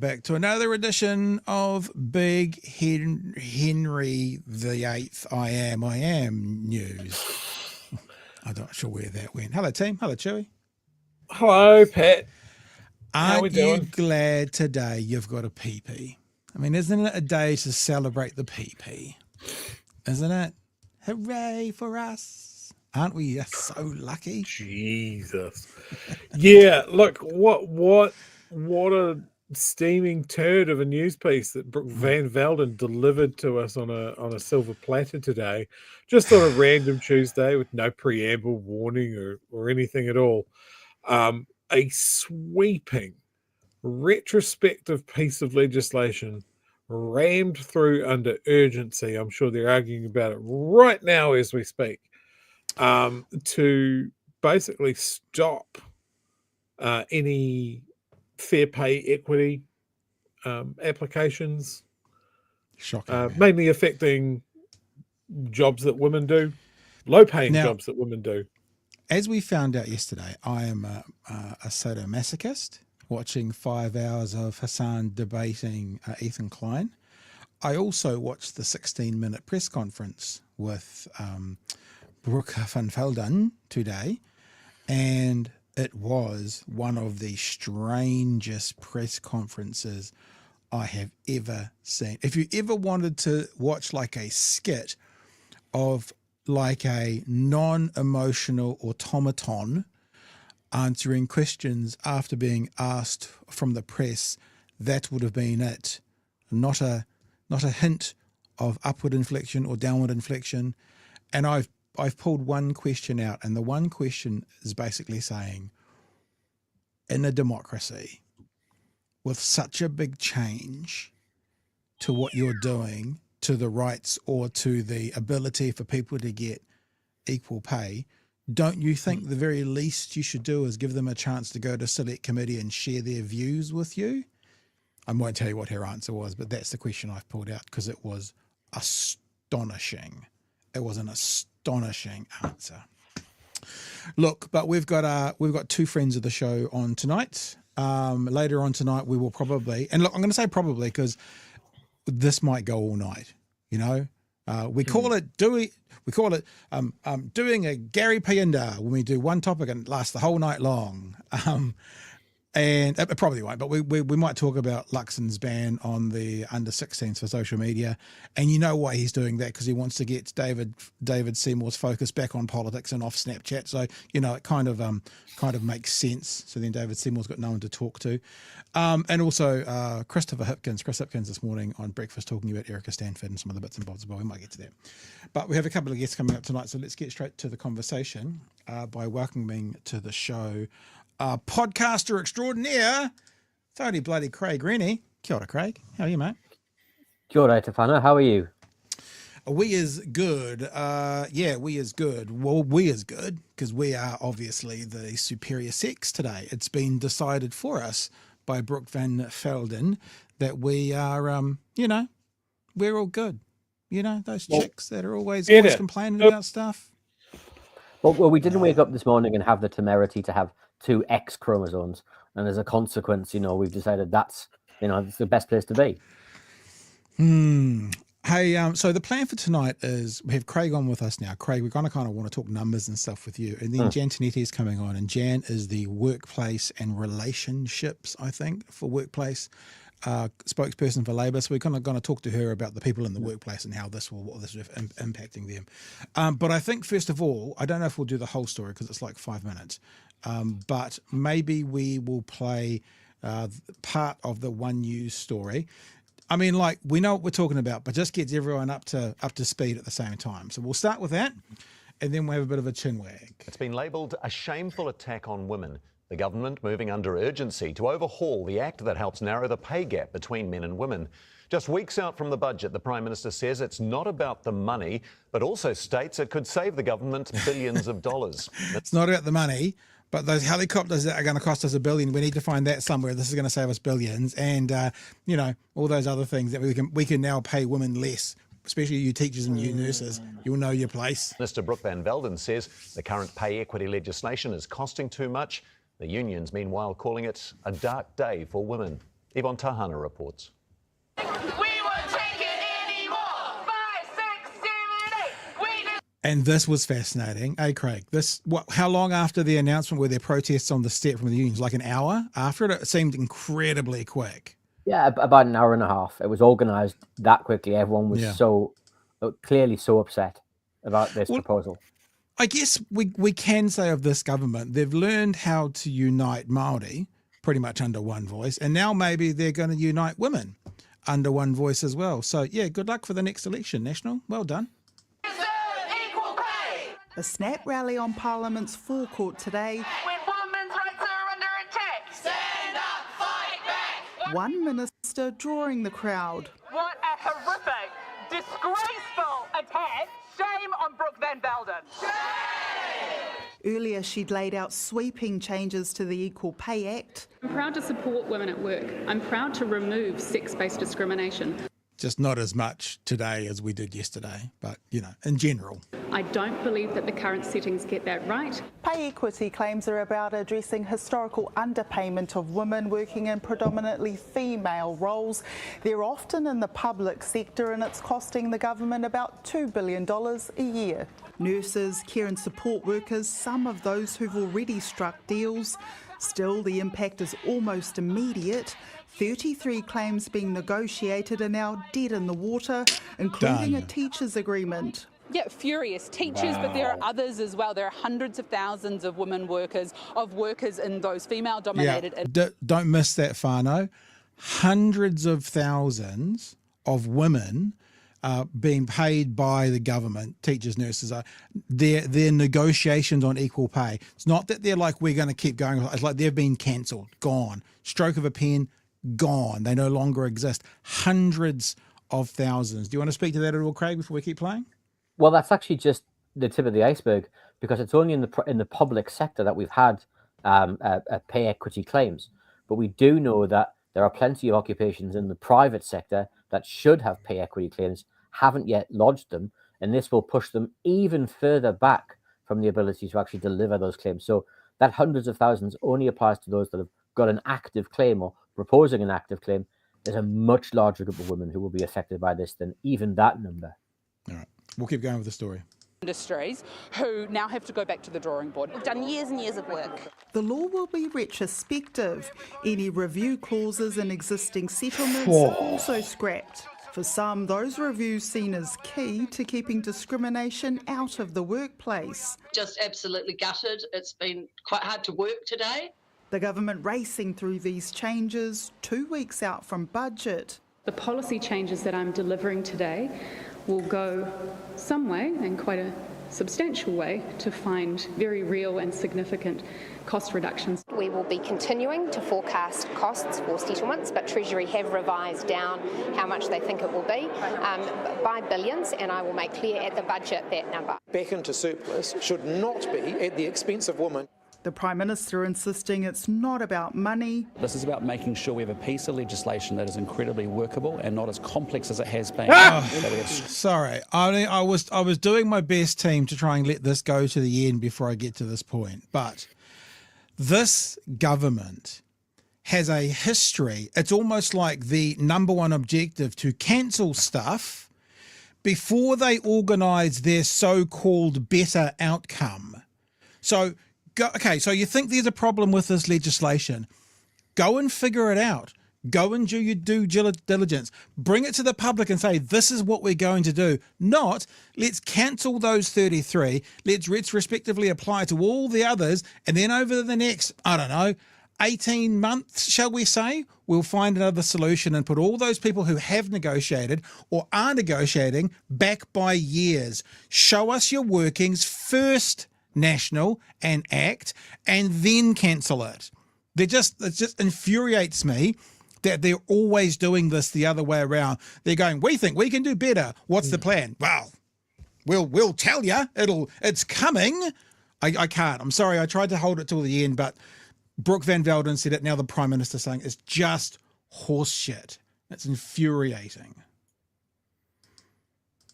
back to another edition of Big Henry VIII I Am news. I'm not sure where that went. Hello, team. Hello, Chewy. Hello, Pat. How we Aren't you doing? glad today you've got a PP? I mean, isn't it a day to celebrate the PP? Isn't it? Hooray for us. Aren't we so lucky? Jesus. Yeah, look, what a steaming turd of a news piece that Brooke Van Velden delivered to us on a silver platter today, just on a random Tuesday with no preamble, warning, or anything at all. A sweeping retrospective piece of legislation rammed through under urgency. I'm sure they're arguing about it right now as we speak, to basically stop any fair pay equity applications, Shocking. mainly affecting jobs that women do, low-paying jobs that women do. As we found out yesterday, I am a sadomasochist, watching 5 hours of Hassan debating Ethan Klein. I also watched the 16-minute press conference with Brooke Van Velden today, and it was one of the strangest press conferences I have ever seen. If you ever wanted to watch like a skit of like a non-emotional automaton answering questions after being asked from the press, that would have been it. Not a hint of upward inflection or downward inflection. And I've pulled one question out, and the one question is basically saying, in a democracy with such a big change to what you're doing, to the rights or to the ability for people to get equal pay, don't you think the very least you should do is give them a chance to go to select committee and share their views with you? I won't tell you what her answer was, but that's the question I've pulled out because it was astonishing. It was an astonishing answer. Look, but we've got two friends of the show on tonight. Later on tonight, we will probably, and look, I'm going to say probably because this might go all night. You know, we call it doing a Gary Pienda when we do one topic and it lasts the whole night long. And it probably won't, but we might talk about Luxon's ban on the under 16s for social media. And you know why he's doing that, because he wants to get David Seymour's focus back on politics and off Snapchat. So, you know, it kind of makes sense. So then David Seymour's got no one to talk to. And also Chris Hipkins this morning on Breakfast talking about Erica Stanford and some other bits and bobs as well. We might get to that. But we have a couple of guests coming up tonight, so let's get straight to the conversation by welcoming to the show podcaster extraordinaire, Tony bloody Craig Renney. Kia ora, Craig. How are you, mate? Kia ora, Tefano. How are you? We is good. We is good. Well, we is good because we are obviously the superior sex today. It's been decided for us by Brooke Van Velden that we are, we're all good. You know, those chicks that are always complaining about stuff. Well, we didn't wake up this morning and have the temerity to have 2 X chromosomes, and as a consequence, we've decided that's the best place to be. Hey, so the plan for tonight is we have Craig on with us now. Craig, we're going to kind of want to talk numbers and stuff with you, and then Jan Tinetti is coming on, and Jan is the workplace and relationships, I think, for workplace spokesperson for Labour. So we're kind of going to talk to her about the people in the workplace and how what this is impacting them. But I think first of all, I don't know if we'll do the whole story because it's like 5 minutes. But maybe we will play part of the One News story. I mean, like, we know what we're talking about, but just gets everyone up to speed at the same time. So we'll start with that, and then we'll have a bit of a chin wag. It's been labelled a shameful attack on women. The government moving under urgency to overhaul the act that helps narrow the pay gap between men and women. Just weeks out from the budget, the Prime Minister says it's not about the money, but also states it could save the government billions of dollars. It's not about the money, but those helicopters that are going to cost us $1 billion, we need to find that somewhere. This is going to save us billions. And, all those other things that we can now pay women less, especially you teachers and you nurses. You'll know your place. Minister Brooke Van Velden says the current pay equity legislation is costing too much. The unions, meanwhile, calling it a dark day for women. Yvonne Tahana reports. We won't take it anymore. 5, 6, 7, 8. We just... And this was fascinating. Hey, Craig, how long after the announcement were there protests on the step from the unions? Like an hour after it? It seemed incredibly quick. Yeah, about an hour and a half. It was organised that quickly. Everyone was clearly so upset about this proposal. I guess we can say of this government, they've learned how to unite Māori pretty much under one voice, and now maybe they're going to unite women under one voice as well. So, yeah, good luck for the next election, National. Well done. Equal pay. A snap rally on Parliament's forecourt today. When women's rights are under attack. Stand up, fight back. One minister drawing the crowd. What a horrific, disgraceful attack. Shame on Brooke Van Velden. Earlier, she'd laid out sweeping changes to the Equal Pay Act. I'm proud to support women at work. I'm proud to remove sex-based discrimination. Just not as much today as we did yesterday, but, in general. I don't believe that the current settings get that right. Pay equity claims are about addressing historical underpayment of women working in predominantly female roles. They're often in the public sector, and it's costing the government about $2 billion a year. Nurses, care and support workers, some of those who've already struck deals. Still, the impact is almost immediate. 33 claims being negotiated are now dead in the water, including a teachers' agreement. Yeah, furious teachers, but there are others as well. There are hundreds of thousands of women workers, in those female-dominated... Don't miss that, Whānau. Hundreds of thousands of women being paid by the government, teachers, nurses, their negotiations on equal pay. It's not that they're like, we're going to keep going. It's like they've been cancelled, gone. Stroke of a pen, gone. They no longer exist. Hundreds of thousands. Do you want to speak to that at all, Craig, before we keep playing? Well, that's actually just the tip of the iceberg, because it's only in the public sector that we've had pay equity claims. But we do know that there are plenty of occupations in the private sector that should have pay equity claims, haven't yet lodged them, and this will push them even further back from the ability to actually deliver those claims. So that hundreds of thousands only applies to those that have got an active claim or proposing an active claim. There's a much larger group of women who will be affected by this than even that number. All right. We'll keep going with the story. Industries who now have to go back to the drawing board. We've done years and years of work. The law will be retrospective. Any review clauses in existing settlements are also scrapped. For some, those reviews seen as key to keeping discrimination out of the workplace. Just absolutely gutted. It's been quite hard to work today. The government racing through these changes 2 weeks out from budget. The policy changes that I'm delivering today will go some way, and quite a substantial way, to find very real and significant cost reductions. We will be continuing to forecast costs for settlements, but Treasury have revised down how much they think it will be by billions, and I will make clear at the budget that number. Back into surplus should not be at the expense of women. The Prime Minister insisting it's not about money. This is about making sure we have a piece of legislation that is incredibly workable and not as complex as it has been. Sorry, I was doing my best, team, to try and let this go to the end before I get to this point. But this government has a history. It's almost like the number one objective to cancel stuff before they organise their so-called better outcome. So you think there's a problem with this legislation. Go and figure it out. Go and do your due diligence. Bring it to the public and say, this is what we're going to do. Not, let's cancel those 33. Let's retrospectively apply to all the others. And then over the next, 18 months, shall we say, we'll find another solution and put all those people who have negotiated or are negotiating back by years. Show us your workings first, National, and act, and then cancel it. It just infuriates me that they're always doing this the other way around. They're going, we think we can do better. What's the plan? Well, we'll tell you. It's coming. I can't. I'm sorry. I tried to hold it till the end, but Brooke Van Velden said it. Now the Prime Minister saying it's just horse shit. It's infuriating.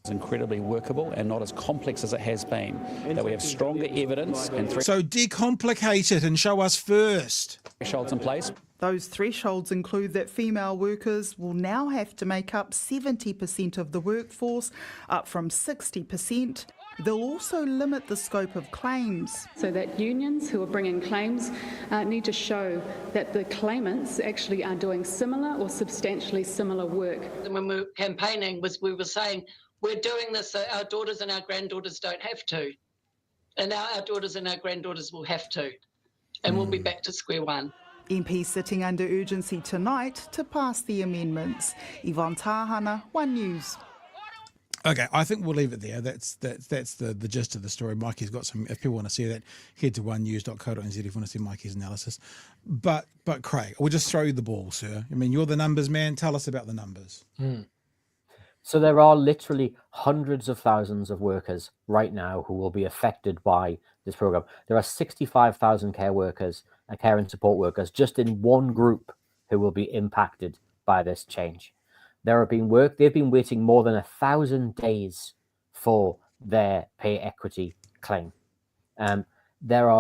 Incredibly workable and not as complex as it has been. That we have stronger evidence and so decomplicate it and show us first. Thresholds in place. Those thresholds include that female workers will now have to make up 70% of the workforce, up from 60%. They'll also limit the scope of claims. So that unions who are bringing claims need to show that the claimants actually are doing similar or substantially similar work. And when we were campaigning, we were saying, we're doing this so our daughters and our granddaughters don't have to. And now our daughters and our granddaughters will have to. And we'll be back to square one. MPs sitting under urgency tonight to pass the amendments. Yvonne Tahana, One News. Okay, I think we'll leave it there. That's the gist of the story. Mikey's got some. If people want to see that, head to onenews.co.nz if you want to see Mikey's analysis. But Craig, we'll just throw you the ball, sir. I mean, you're the numbers man. Tell us about the numbers. So there are literally hundreds of thousands of workers right now who will be affected by this program. There are 65,000 care workers and care and support workers just in one group who will be impacted by this change. They've been waiting more than 1,000 days for their pay equity claim. They're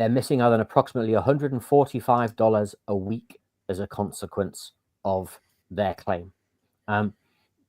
missing out on approximately $145 a week as a consequence of their claim.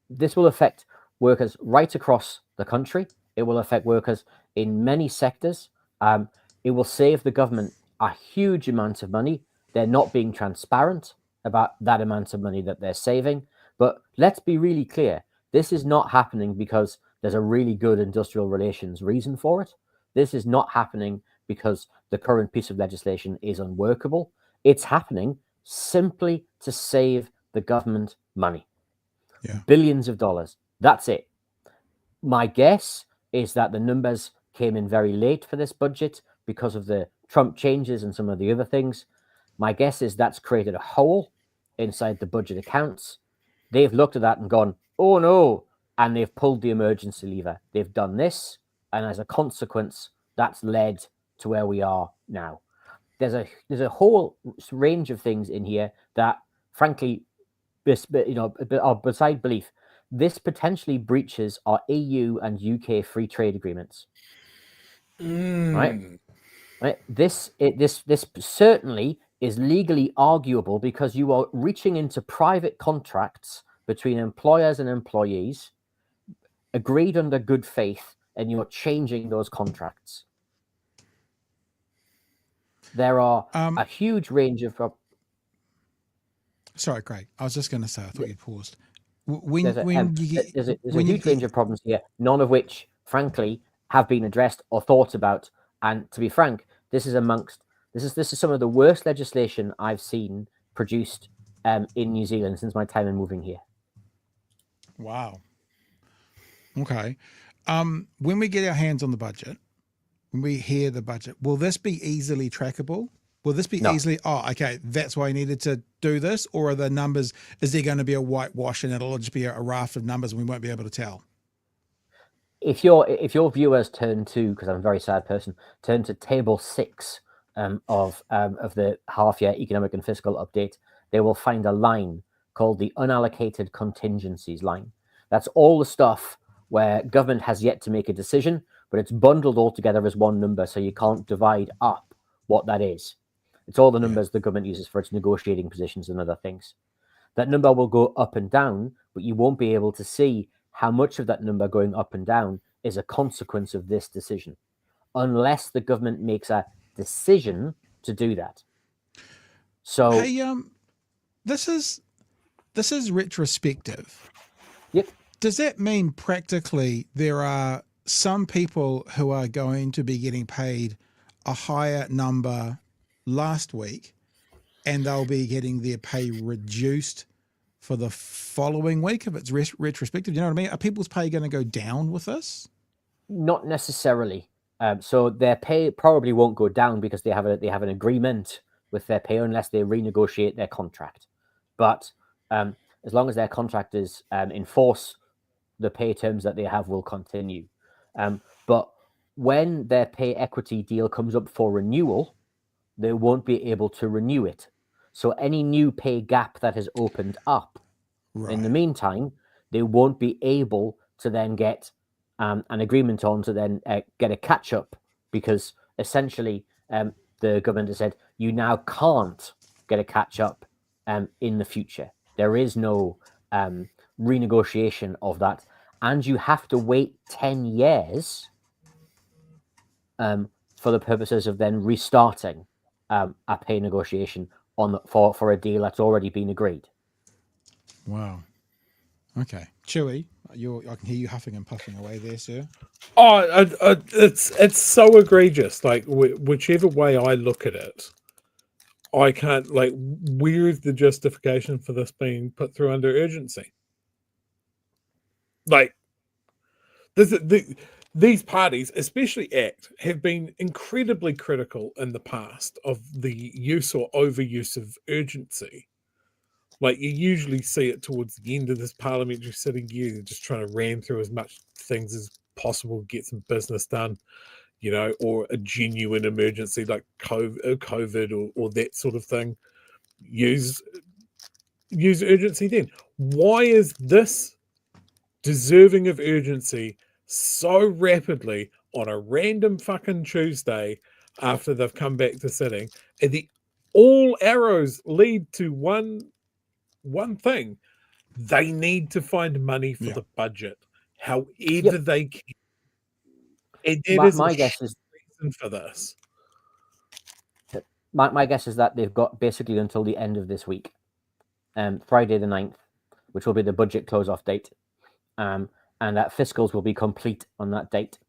This will affect workers right across the country. It will affect workers in many sectors. It will save the government a huge amount of money. They're not being transparent about that amount of money that they're saving. But let's be really clear. This is not happening because there's a really good industrial relations reason for it. This is not happening because the current piece of legislation is unworkable. It's happening simply to save the government money. Yeah. Billions of dollars. That's it. My guess is that the numbers came in very late for this budget because of the Trump changes and some of the other things. My guess is that's created a hole inside the budget accounts. They've looked at that and gone, oh no, and they've pulled the emergency lever. They've done this, and as a consequence, that's led to where we are now. There's a whole range of things in here that, frankly, are beside belief. This potentially breaches our EU and UK free trade agreements. Right? This certainly is legally arguable because you are reaching into private contracts between employers and employees, agreed under good faith, and you're changing those contracts. There are a huge range of... Sorry, Craig. I was just going to say, I thought you paused. There's a huge range of problems here, none of which, frankly, have been addressed or thought about. And to be frank, this is some of the worst legislation I've seen produced in New Zealand since my time in moving here. Wow. Okay. When we get our hands on the budget, when we hear the budget, will this be easily trackable? Will this be easily, okay, that's why I needed to do this? Or are the numbers, is there going to be a whitewash and it'll just be a raft of numbers and we won't be able to tell? If your viewers turn to, because I'm a very sad person, turn to table 6 of the half-year economic and fiscal update, they will find a line called the unallocated contingencies line. That's all the stuff where government has yet to make a decision, but it's bundled all together as one number, so you can't divide up what that is. It's all the numbers the government uses for its negotiating positions and other things. That number will go up and down, but you won't be able to see how much of that number going up and down is a consequence of this decision, unless the government makes a decision to do that. So, hey, this is retrospective. Yep. Does that mean practically there are some people who are going to be getting paid a higher number last week and they'll be getting their pay reduced for the following week if it's retrospective? You know what I mean? Are people's pay going to go down with this? Not necessarily. So their pay probably won't go down because they have an agreement with their pay unless they renegotiate their contract. But as long as their contract is in force, the pay terms that they have will continue. But when their pay equity deal comes up for renewal, they won't be able to renew it. So any new pay gap that has opened up in the meantime, they won't be able to then get an agreement on to then get a catch up, because essentially the government has said you now can't get a catch up in the future. There is no renegotiation of that, and you have to wait 10 years for the purposes of then restarting a pay negotiation for a deal that's already been agreed. Wow. Okay, Chewy, I can hear you huffing and puffing away there, sir. Oh, it's so egregious. Like whichever way I look at it, I can't, like, where is the justification for this being put through under urgency? Like, these parties, especially ACT, have been incredibly critical in the past of the use or overuse of urgency. Like, you usually see it towards the end of this parliamentary sitting year, just trying to ram through as much things as possible, get some business done, you know, or a genuine emergency like COVID or that sort of thing. Use urgency then. Why is this deserving of urgency so rapidly on a random fucking Tuesday after they've come back to sitting? And all arrows lead to one thing: they need to find money for the budget, however they can. And that is my guess is reason for this. My guess is that they've got basically until the end of this week, Friday the 9th, which will be the budget close-off date, and that fiscals will be complete on that date.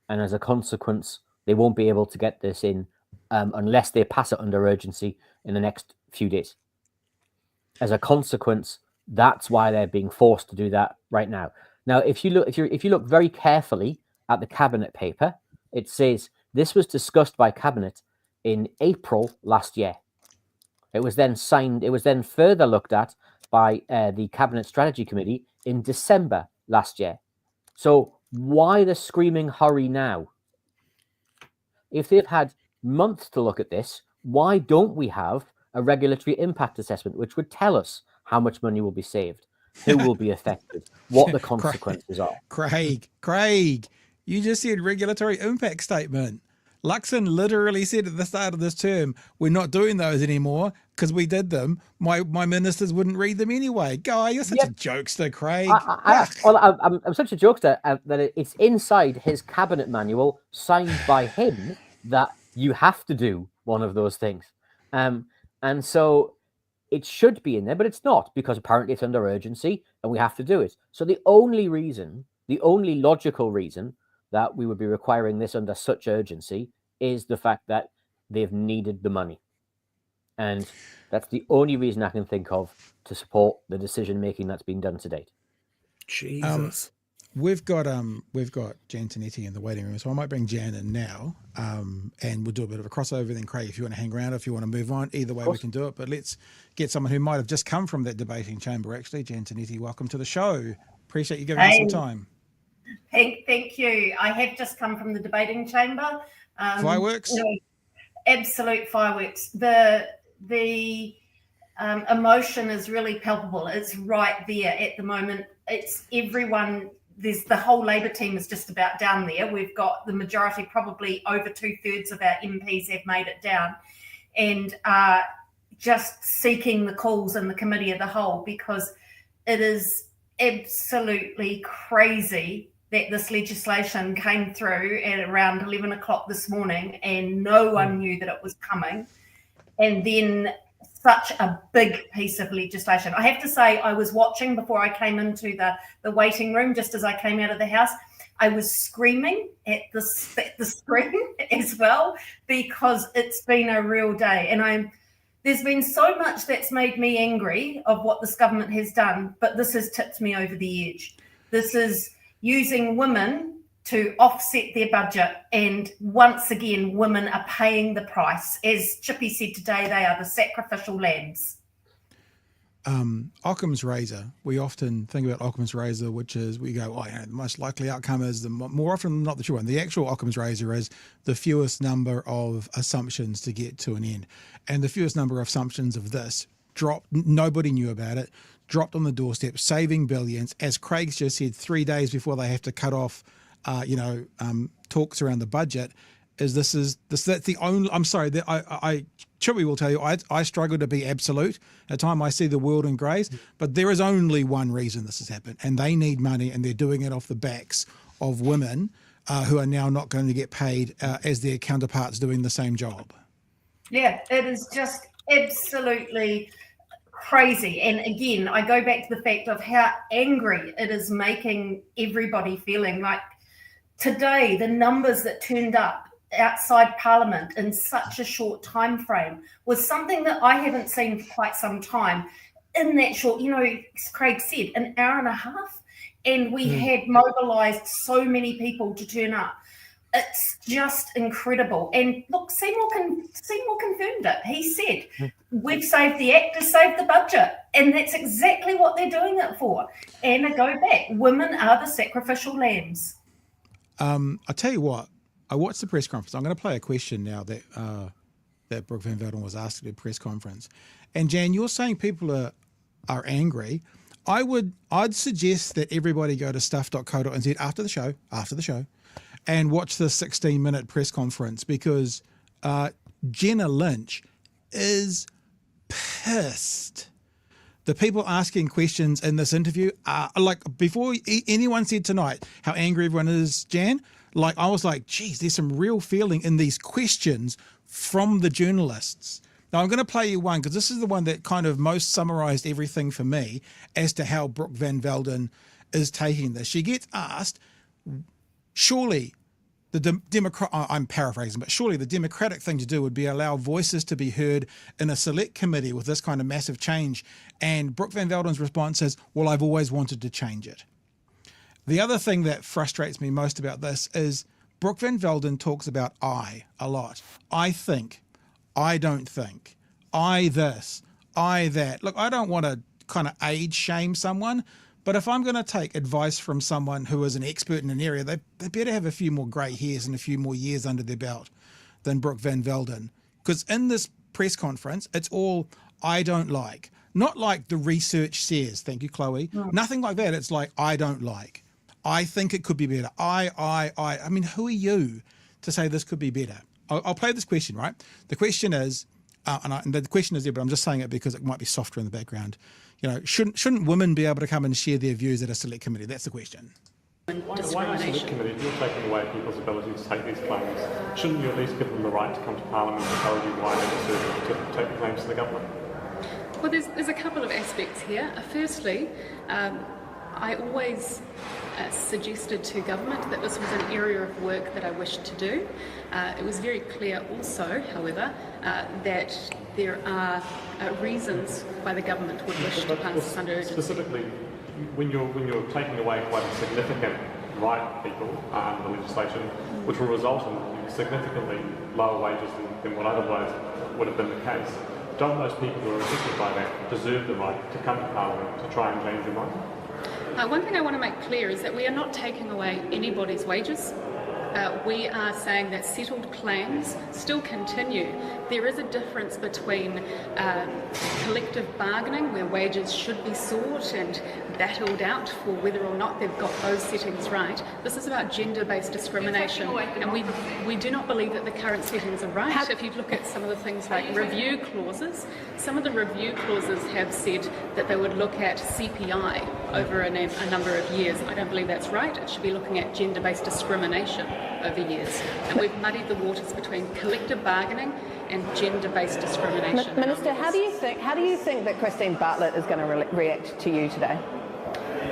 And as a consequence, they won't be able to get this in unless they pass it under urgency in the next few days. As a consequence, that's why they're being forced to do that right now. Now, if you look very carefully at the cabinet paper, it says this was discussed by cabinet in April last year. It was then signed. It was then further looked at by the cabinet strategy committee in December last year. So why the screaming hurry now? If they've had months to look at this, why don't we have a regulatory impact assessment which would tell us how much money will be saved, who will be affected, what the consequences are? Craig, you just said regulatory impact statement. Luxon literally said at the start of this term, we're not doing those anymore because we did them. My ministers wouldn't read them anyway. Guy, you're such a jokester, Craig. I'm such a jokester that it's inside his cabinet manual signed by him that you have to do one of those things. And so it should be in there, but it's not, because apparently it's under urgency and we have to do it. So the only logical reason that we would be requiring this under such urgency is the fact that they've needed the money. And that's the only reason I can think of to support the decision-making that's been done to date. Jesus. We've got Jan Tinetti in the waiting room, so I might bring Jan in now, and we'll do a bit of a crossover. Then Craig, if you want to hang around, if you want to move on, either way we can do it. But let's get someone who might have just come from that debating chamber. Actually, Jan Tinetti, welcome to the show. Appreciate you giving us some time. Thank you. I have just come from the debating chamber. Fireworks? Absolute fireworks. The emotion is really palpable. It's right there at the moment. It's everyone. There's the whole Labour team is just about down there. We've got the majority, probably over 2/3 of our MPs have made it down, and just seeking the calls in the committee of the whole, because it is absolutely crazy that this legislation came through at around 11 o'clock this morning and no one knew that it was coming. And then such a big piece of legislation. I have to say, I was watching before I came into the waiting room, just as I came out of the house. I was screaming at the screen as well, because it's been a real day. And there's been so much that's made me angry of what this government has done, but this has tipped me over the edge. This is using women to offset their budget, and once again, women are paying the price. As Chippy said today, they are the sacrificial lambs. Occam's razor. We often think about Occam's razor, which is we go, the most likely outcome is more often than not the true one. The actual Occam's razor is the fewest number of assumptions to get to an end, and the fewest number of assumptions of this dropped. Nobody knew about it. Dropped on the doorstep, saving billions. As Craig's just said, 3 days before they have to cut off, talks around the budget, that's the only. I'm sorry that I Chippy will tell you I struggle to be absolute. At time I see the world in greys, but there is only one reason this has happened, and they need money, and they're doing it off the backs of women who are now not going to get paid as their counterparts doing the same job. Yeah, it is just absolutely crazy. And again, I go back to the fact of how angry it is making everybody feeling. Like today, the numbers that turned up outside Parliament in such a short time frame was something that I haven't seen for quite some time. In that short, Craig said, an hour and a half, and we had mobilised so many people to turn up. It's just incredible. And look, Seymour confirmed it. He said, we've saved the actors, saved the budget. And that's exactly what they're doing it for. And I go back, women are the sacrificial lambs. I'll tell you what, I watched the press conference. I'm going to play a question now that Brooke Van Velden was asked at a press conference. And Jan, you're saying people are angry. I'd suggest that everybody go to stuff.co.nz after the show, and watch the 16-minute press conference, because Jenna Lynch is pissed. The people asking questions in this interview are like, before anyone said tonight how angry everyone is, Jan, like I was like, geez, there's some real feeling in these questions from the journalists. Now I'm going to play you one, because this is the one that kind of most summarised everything for me as to how Brooke Van Velden is taking this. She gets asked, surely I'm paraphrasing, but surely the democratic thing to do would be allow voices to be heard in a select committee with this kind of massive change. And Brooke Van Velden's response is, well, I've always wanted to change it. The other thing that frustrates me most about this is Brooke Van Velden talks about I a lot. I think, I don't think, I this, I that. Look, I don't want to kind of age shame someone, but if I'm going to take advice from someone who is an expert in an area, they better have a few more grey hairs and a few more years under their belt than Brooke Van Velden. Because in this press conference, it's all I don't like. Not like the research says, thank you, Chloe. Nothing like that. It's like I don't like. I think it could be better. I mean, who are you to say this could be better? I'll play this question, right? The question is, and the question is there, but I'm just saying it because it might be softer in the background. Shouldn't women be able to come and share their views at a select committee? That's the question. Why a select committee? If you're taking away people's ability to take these claims, shouldn't you at least give them the right to come to Parliament and tell you why they deserve to take the claims to the government? Well, there's a couple of aspects here. Firstly, I always suggested to government that this was an area of work that I wished to do. It was very clear also, however, that there are reasons why the government would wish to pass this under urgency. Specifically, when you're taking away quite a significant right of people under the legislation, which will result in significantly lower wages than what otherwise would have been the case, don't those people who are affected by that deserve the right to come to Parliament to try and change their mind? One thing I want to make clear is that we are not taking away anybody's wages. We are saying that settled claims still continue. There is a difference between collective bargaining, where wages should be sought and battled out for whether or not they've got those settings right. This is about gender-based discrimination, and we do not believe that the current settings are right. If you look at some of the things like review clauses, some of the review clauses have said that they would look at CPI over a number of years. I don't believe that's right. It should be looking at gender-based discrimination over years. And we've muddied the waters between collective bargaining and gender-based discrimination. Minister, how do you think that Christine Bartlett is going to react to you today?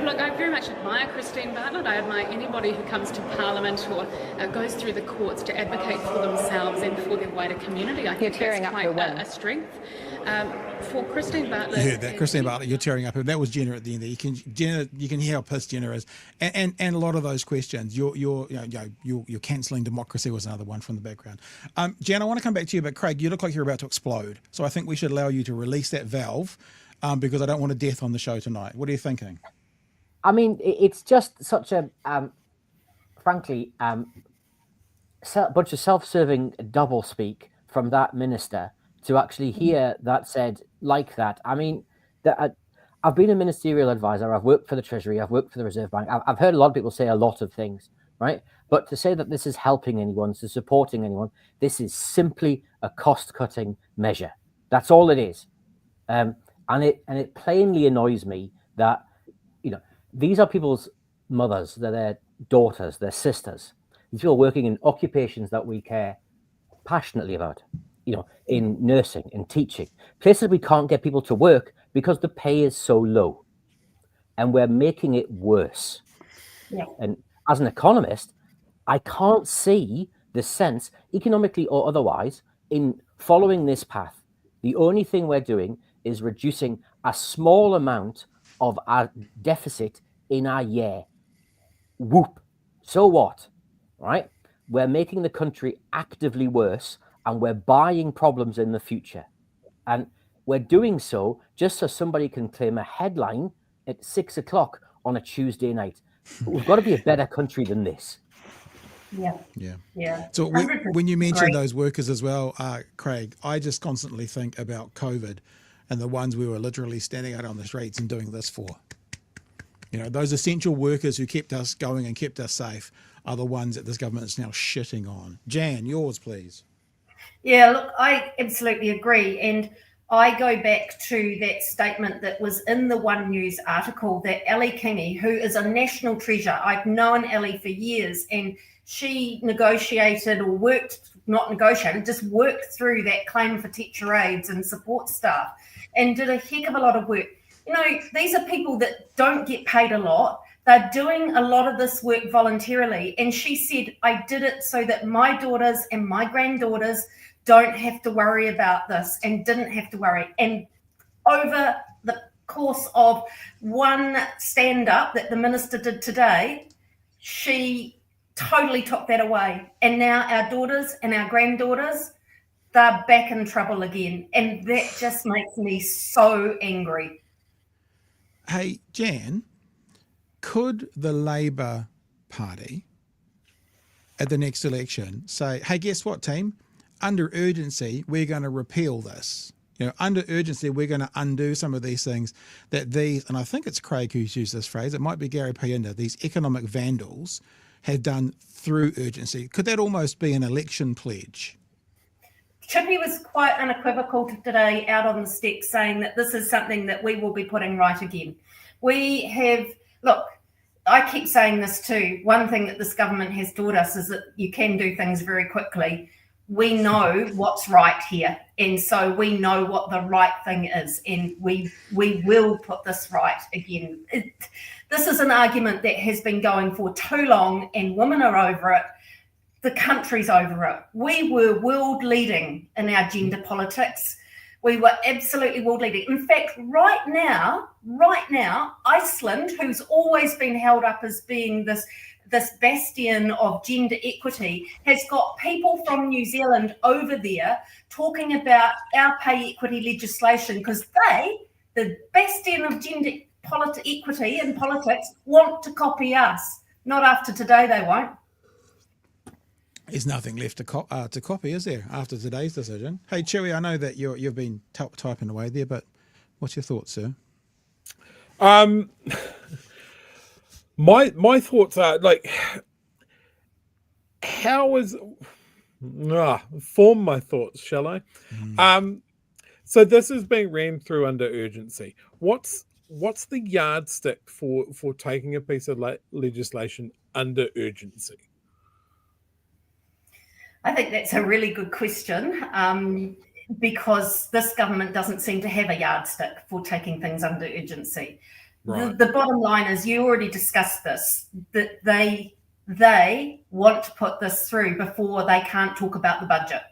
Look, I very much admire Christine Bartlett. I admire anybody who comes to Parliament or goes through the courts to advocate for themselves and for their wider community. I think that's quite a strength. For Christine Bartlett... You heard that, Christine Bartlett, you're tearing up. That was Jenna at the end there. You can hear how pissed Jenna is. And a lot of those questions, you're cancelling democracy was another one from the background. Jan, I want to come back to you, but Craig, you look like you're about to explode. So I think we should allow you to release that valve because I don't want a death on the show tonight. What are you thinking? I mean, it's just such a, frankly, bunch of self-serving doublespeak from that minister to actually hear that said like that. I mean, I've been a ministerial advisor. I've worked for the Treasury. I've worked for the Reserve Bank. I've heard a lot of people say a lot of things. right? But to say that this is helping anyone, this is supporting anyone, this is simply a cost-cutting measure. That's all it is. And it plainly annoys me that, you know, these are people's mothers, they're their daughters, their sisters. These people working in occupations that we care passionately about, you know, in nursing, in teaching, places we can't get people to work because the pay is so low, and we're making it worse. Yeah. And as an economist, I can't see the sense, economically or otherwise, in following this path. The only thing we're doing is reducing a small amount of our deficit in our year. Whoop. So what? Right? We're making the country actively worse, and we're buying problems in the future. And we're doing so just so somebody can claim a headline at 6 o'clock on a Tuesday night. But we've got to be a better country than this. Yeah. Yeah. So when you mention those workers as well, Craig, I just constantly think about COVID and the ones we were literally standing out on the streets and doing this for. You know, those essential workers who kept us going and kept us safe are the ones that this government is now shitting on. Jan, yours, please. Yeah, look, I absolutely agree. And I go back to that statement that was in the One News article that Ellie Kingy, who is a national treasure, I've known Ellie for years, and she negotiated or worked, not negotiated, just worked through that claim for teacher aides and support staff and did a heck of a lot of work. You know, these are people that don't get paid a lot. They're doing a lot of this work voluntarily. And she said, I did it so that my daughters and my granddaughters don't have to worry about this, and didn't have to worry. And over the course of one stand-up that the minister did today, she totally took that away. And now our daughters and our granddaughters, they're back in trouble again. And that just makes me so angry. Hey, Jan, could the Labor Party at the next election say, hey, guess what, team? Under urgency, we're going to repeal this. You know, under urgency, we're going to undo some of these things that these, and I think it's Craig who's used this phrase, it might be Gary Pienda, these economic vandals have done through urgency. Could that almost be an election pledge? Chippy was quite unequivocal today out on the steps saying that this is something that we will be putting right again. We have, look, I keep saying this too. One thing that this government has taught us is that you can do things very quickly. We know what's right here, and so we know what the right thing is, and we will put this right again. This is an argument that has been going for too long, and women are over it. The country's over it. We were world leading in our gender politics. We were absolutely world leading. In fact, right now, Iceland, who's always been held up as being this bastion of gender equity, has got people from New Zealand over there talking about our pay equity legislation because they, the bastion of gender equity in politics, want to copy us. Not after today, they won't. There's nothing left to copy, is there, after today's decision? Hey, Chewy, I know that you've been typing away there, but what's your thoughts, sir? My thoughts are like, form my thoughts, shall I? So this is being ran through under urgency. What's the yardstick for taking a piece of legislation under urgency? I think that's a really good question because this government doesn't seem to have a yardstick for taking things under urgency. Right. The bottom line is, you already discussed this, that they want to put this through before they can't talk about the budget.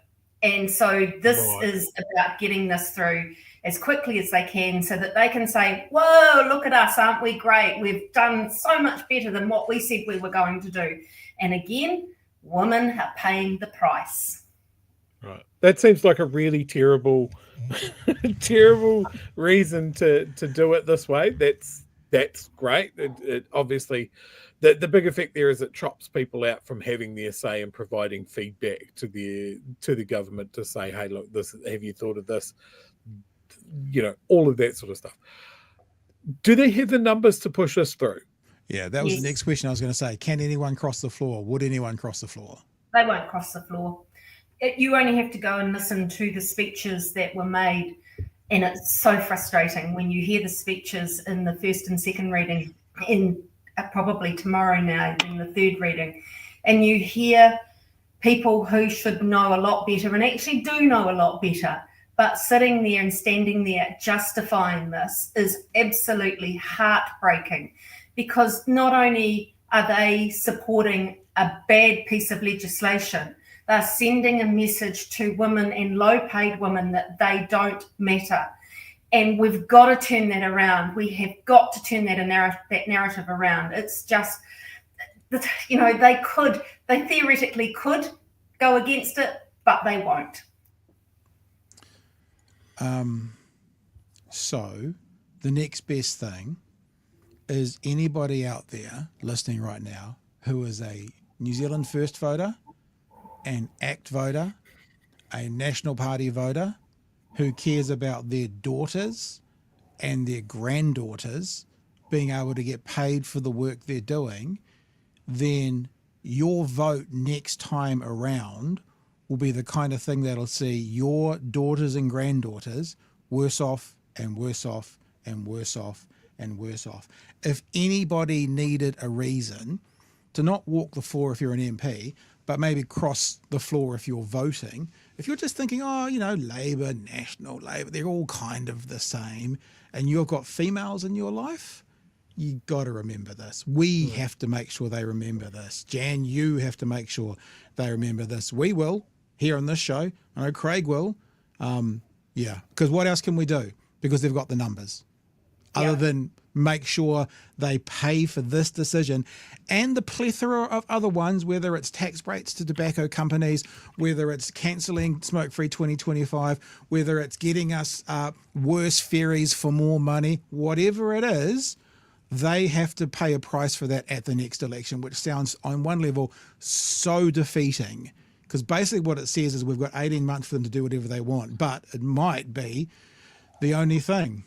And so this is about getting this through as quickly as they can so that they can say, whoa, look at us, aren't we great? We've done so much better than what we said we were going to do. And again, women are paying the price. Right. That seems like a really terrible reason to do it this way. That's great. It obviously, the big effect there is it chops people out from having their say and providing feedback to the government to say, hey, look, this, have you thought of this? You know, all of that sort of stuff. Do they have the numbers to push us through? Yeah, that was Yes. the next question I was going to say. Can anyone cross the floor? Would anyone cross the floor? They won't cross the floor. You only have to go and listen to the speeches that were made, and it's so frustrating when you hear the speeches in the first and second reading, in probably tomorrow now in the third reading, and you hear people who should know a lot better and actually do know a lot better, but sitting there and standing there justifying this is absolutely heartbreaking, because not only are they supporting a bad piece of legislation, they're sending a message to women and low-paid women that they don't matter. And we've got to turn that around. We have got to turn that narrative around. It's just, you know, they theoretically could go against it, but they won't. So the next best thing is anybody out there listening right now who is a New Zealand First voter, an ACT voter, a National Party voter, who cares about their daughters and their granddaughters being able to get paid for the work they're doing, then your vote next time around will be the kind of thing that'll see your daughters and granddaughters worse off and worse off and worse off and worse off. If anybody needed a reason to not walk the floor if you're an MP, but maybe cross the floor if you're voting, if you're just thinking, oh, you know, Labour, National, Labour, they're all kind of the same, and you've got females in your life, you got to remember this. We have to make sure they remember this. Jan, you have to make sure they remember this. We will, here on this show. I know Craig will. Yeah, because what else can we do? Because they've got the numbers. Other than make sure they pay for this decision and the plethora of other ones, whether it's tax breaks to tobacco companies, whether it's cancelling Smoke-Free 2025, whether it's getting us worse ferries for more money, whatever it is, they have to pay a price for that at the next election, which sounds on one level so defeating, because basically what it says is we've got 18 months for them to do whatever they want, but it might be the only thing.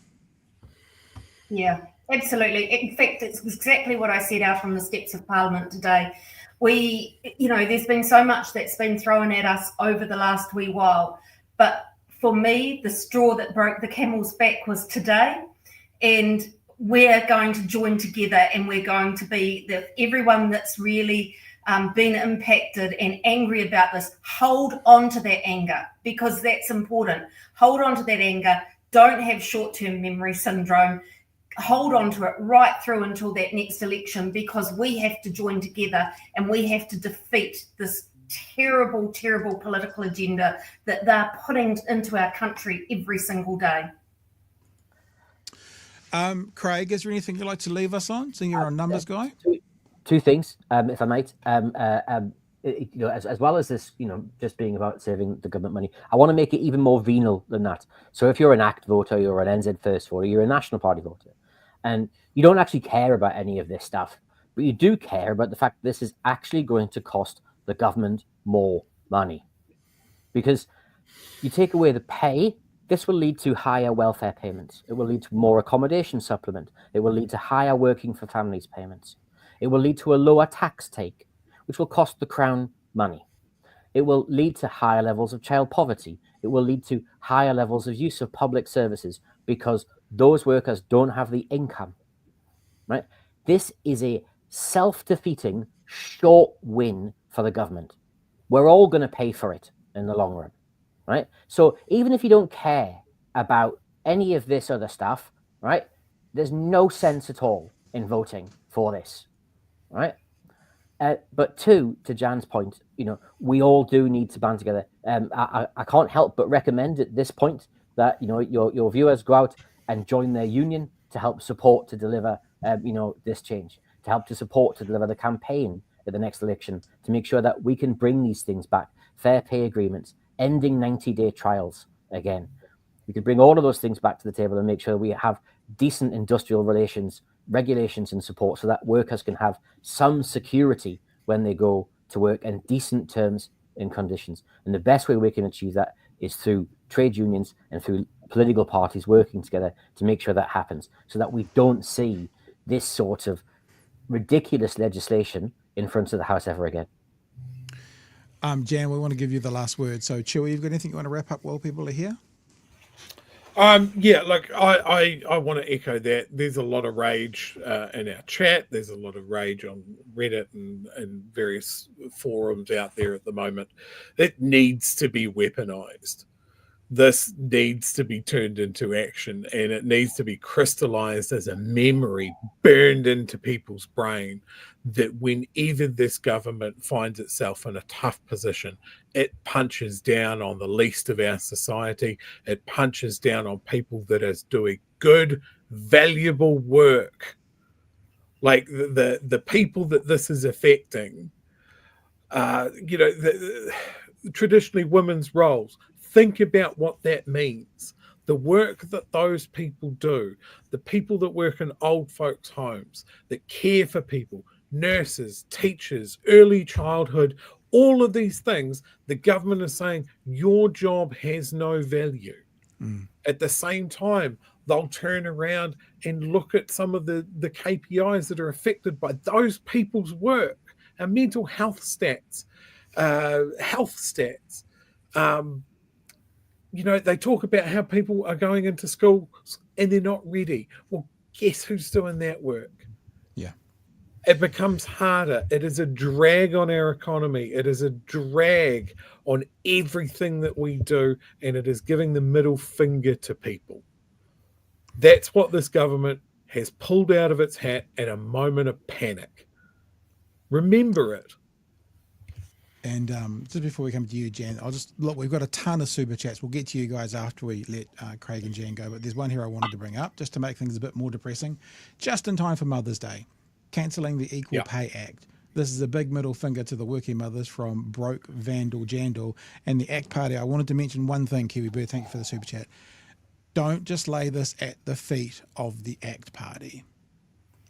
Yeah, absolutely. In fact, it's exactly what I said out on the steps of Parliament today. There's been so much that's been thrown at us over the last wee while, but for me, the straw that broke the camel's back was today, and we're going to join together, and we're going to be everyone that's really been impacted and angry about this, hold on to that anger, because that's important. Hold on to that anger. Don't have short-term memory syndrome. Hold on to it right through until that next election, because we have to join together and we have to defeat this terrible, terrible political agenda that they're putting into our country every single day. Craig, is there anything you'd like to leave us on, seeing you're a numbers guy? Two things, if I might. As well as this, just being about saving the government money, I want to make it even more venal than that. So if you're an ACT voter, you're an NZ First voter, you're a National Party voter, and you don't actually care about any of this stuff, but you do care about the fact that this is actually going to cost the government more money. Because you take away the pay, this will lead to higher welfare payments. It will lead to more accommodation supplement. It will lead to higher working for families payments. It will lead to a lower tax take, which will cost the Crown money. It will lead to higher levels of child poverty. It will lead to higher levels of use of public services, because those workers don't have the income, right? This is a self-defeating short win for the government. We're all going to pay for it in the long run, right? So even if you don't care about any of this other stuff, right, there's no sense at all in voting for this, right? But to Jan's point, we all do need to band together. I can't help but recommend at this point that your viewers go out and join their union to help support to deliver this change, to help to support to deliver the campaign at the next election, to make sure that we can bring these things back, fair pay agreements, ending 90-day trials again. We can bring all of those things back to the table and make sure we have decent industrial relations, regulations and support, so that workers can have some security when they go to work and decent terms and conditions. And the best way we can achieve that is through trade unions and through political parties working together to make sure that happens, so that we don't see this sort of ridiculous legislation in front of the House ever again. Jan, we want to give you the last word. So, Chewy, you've got anything you want to wrap up while people are here? Yeah, look, I want to echo that. There's a lot of rage in our chat. There's a lot of rage on Reddit and various forums out there at the moment. It needs to be weaponized. This needs to be turned into action, and it needs to be crystallized as a memory burned into people's brain that whenever this government finds itself in a tough position, it punches down on the least of our society. It punches down on people that is doing good, valuable work. Like the people that this is affecting, traditionally women's roles. Think about what that means. The work that those people do, the people that work in old folks' homes, that care for people, nurses, teachers, early childhood, all of these things, the government is saying your job has no value. At the same time, they'll turn around and look at some of the KPIs that are affected by those people's work, our mental health stats, they talk about how people are going into schools and they're not ready. Well, guess who's doing that work? Yeah. It becomes harder. It is a drag on our economy. It is a drag on everything that we do, and it is giving the middle finger to people. That's what this government has pulled out of its hat at a moment of panic. Remember it. And just before we come to you, Jan, we've got a ton of super chats. We'll get to you guys after we let Craig and Jan go, but there's one here I wanted to bring up just to make things a bit more depressing. Just in time for Mother's Day, cancelling the Equal Pay Act. This is a big middle finger to the working mothers from Broke Vandal Jandal and the ACT Party. I wanted to mention one thing, Kiwi Bird, thank you for the super chat. Don't just lay this at the feet of the ACT Party,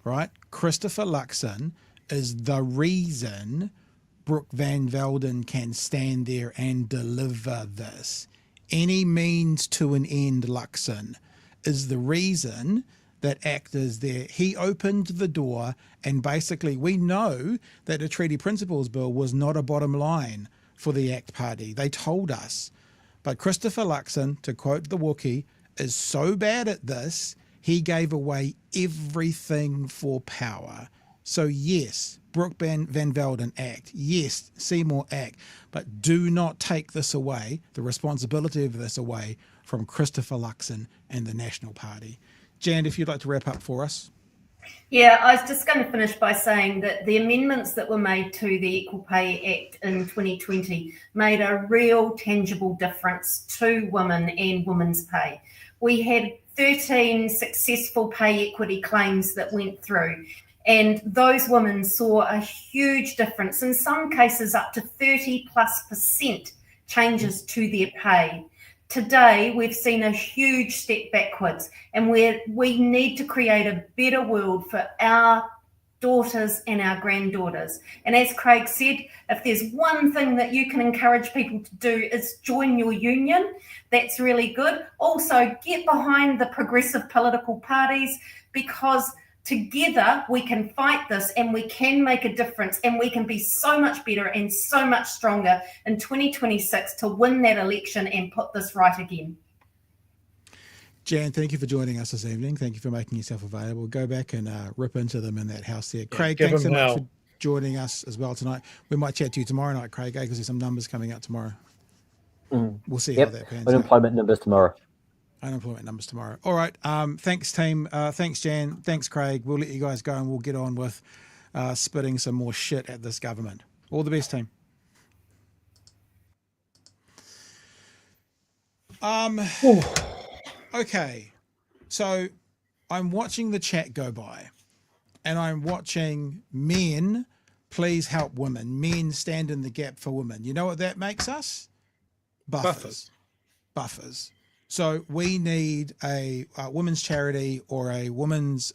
right? Christopher Luxon is the reason Brooke Van Velden can stand there and deliver this. Any means to an end, Luxon, is the reason that ACT is there. He opened the door, and basically we know that the Treaty Principles Bill was not a bottom line for the ACT Party. They told us. But Christopher Luxon, to quote the Wookiee, is so bad at this, he gave away everything for power. So yes, Brooke Van Velden act. Yes, Seymour act. But do not take this away, the responsibility of this away from Christopher Luxon and the National Party. Jan, if you'd like to wrap up for us. Yeah, I was just going to finish by saying that the amendments that were made to the Equal Pay Act in 2020 made a real tangible difference to women and women's pay. We had 13 successful pay equity claims that went through, and those women saw a huge difference, in some cases up to 30+% changes to their pay. Today, we've seen a huge step backwards, and we need to create a better world for our daughters and our granddaughters. And as Craig said, if there's one thing that you can encourage people to do is join your union. That's really good. Also, get behind the progressive political parties, because together we can fight this and we can make a difference, and we can be so much better and so much stronger in 2026 to win that election and put this right again. Jan, thank you for joining us this evening. Thank you for making yourself available. Go back and rip into them in that house there. Craig, thanks so much for joining us as well tonight. We might chat to you tomorrow night, Craig, because there's some numbers coming out tomorrow. We'll see how that pans out. Unemployment numbers tomorrow. Unemployment numbers tomorrow. All right. Thanks, team. Thanks, Jan. Thanks, Craig. We'll let you guys go and we'll get on with spitting some more shit at this government. All the best, team. Okay. So I'm watching the chat go by, and I'm watching men please help women. Men stand in the gap for women. You know what that makes us? Buffers. So we need a women's charity or a women's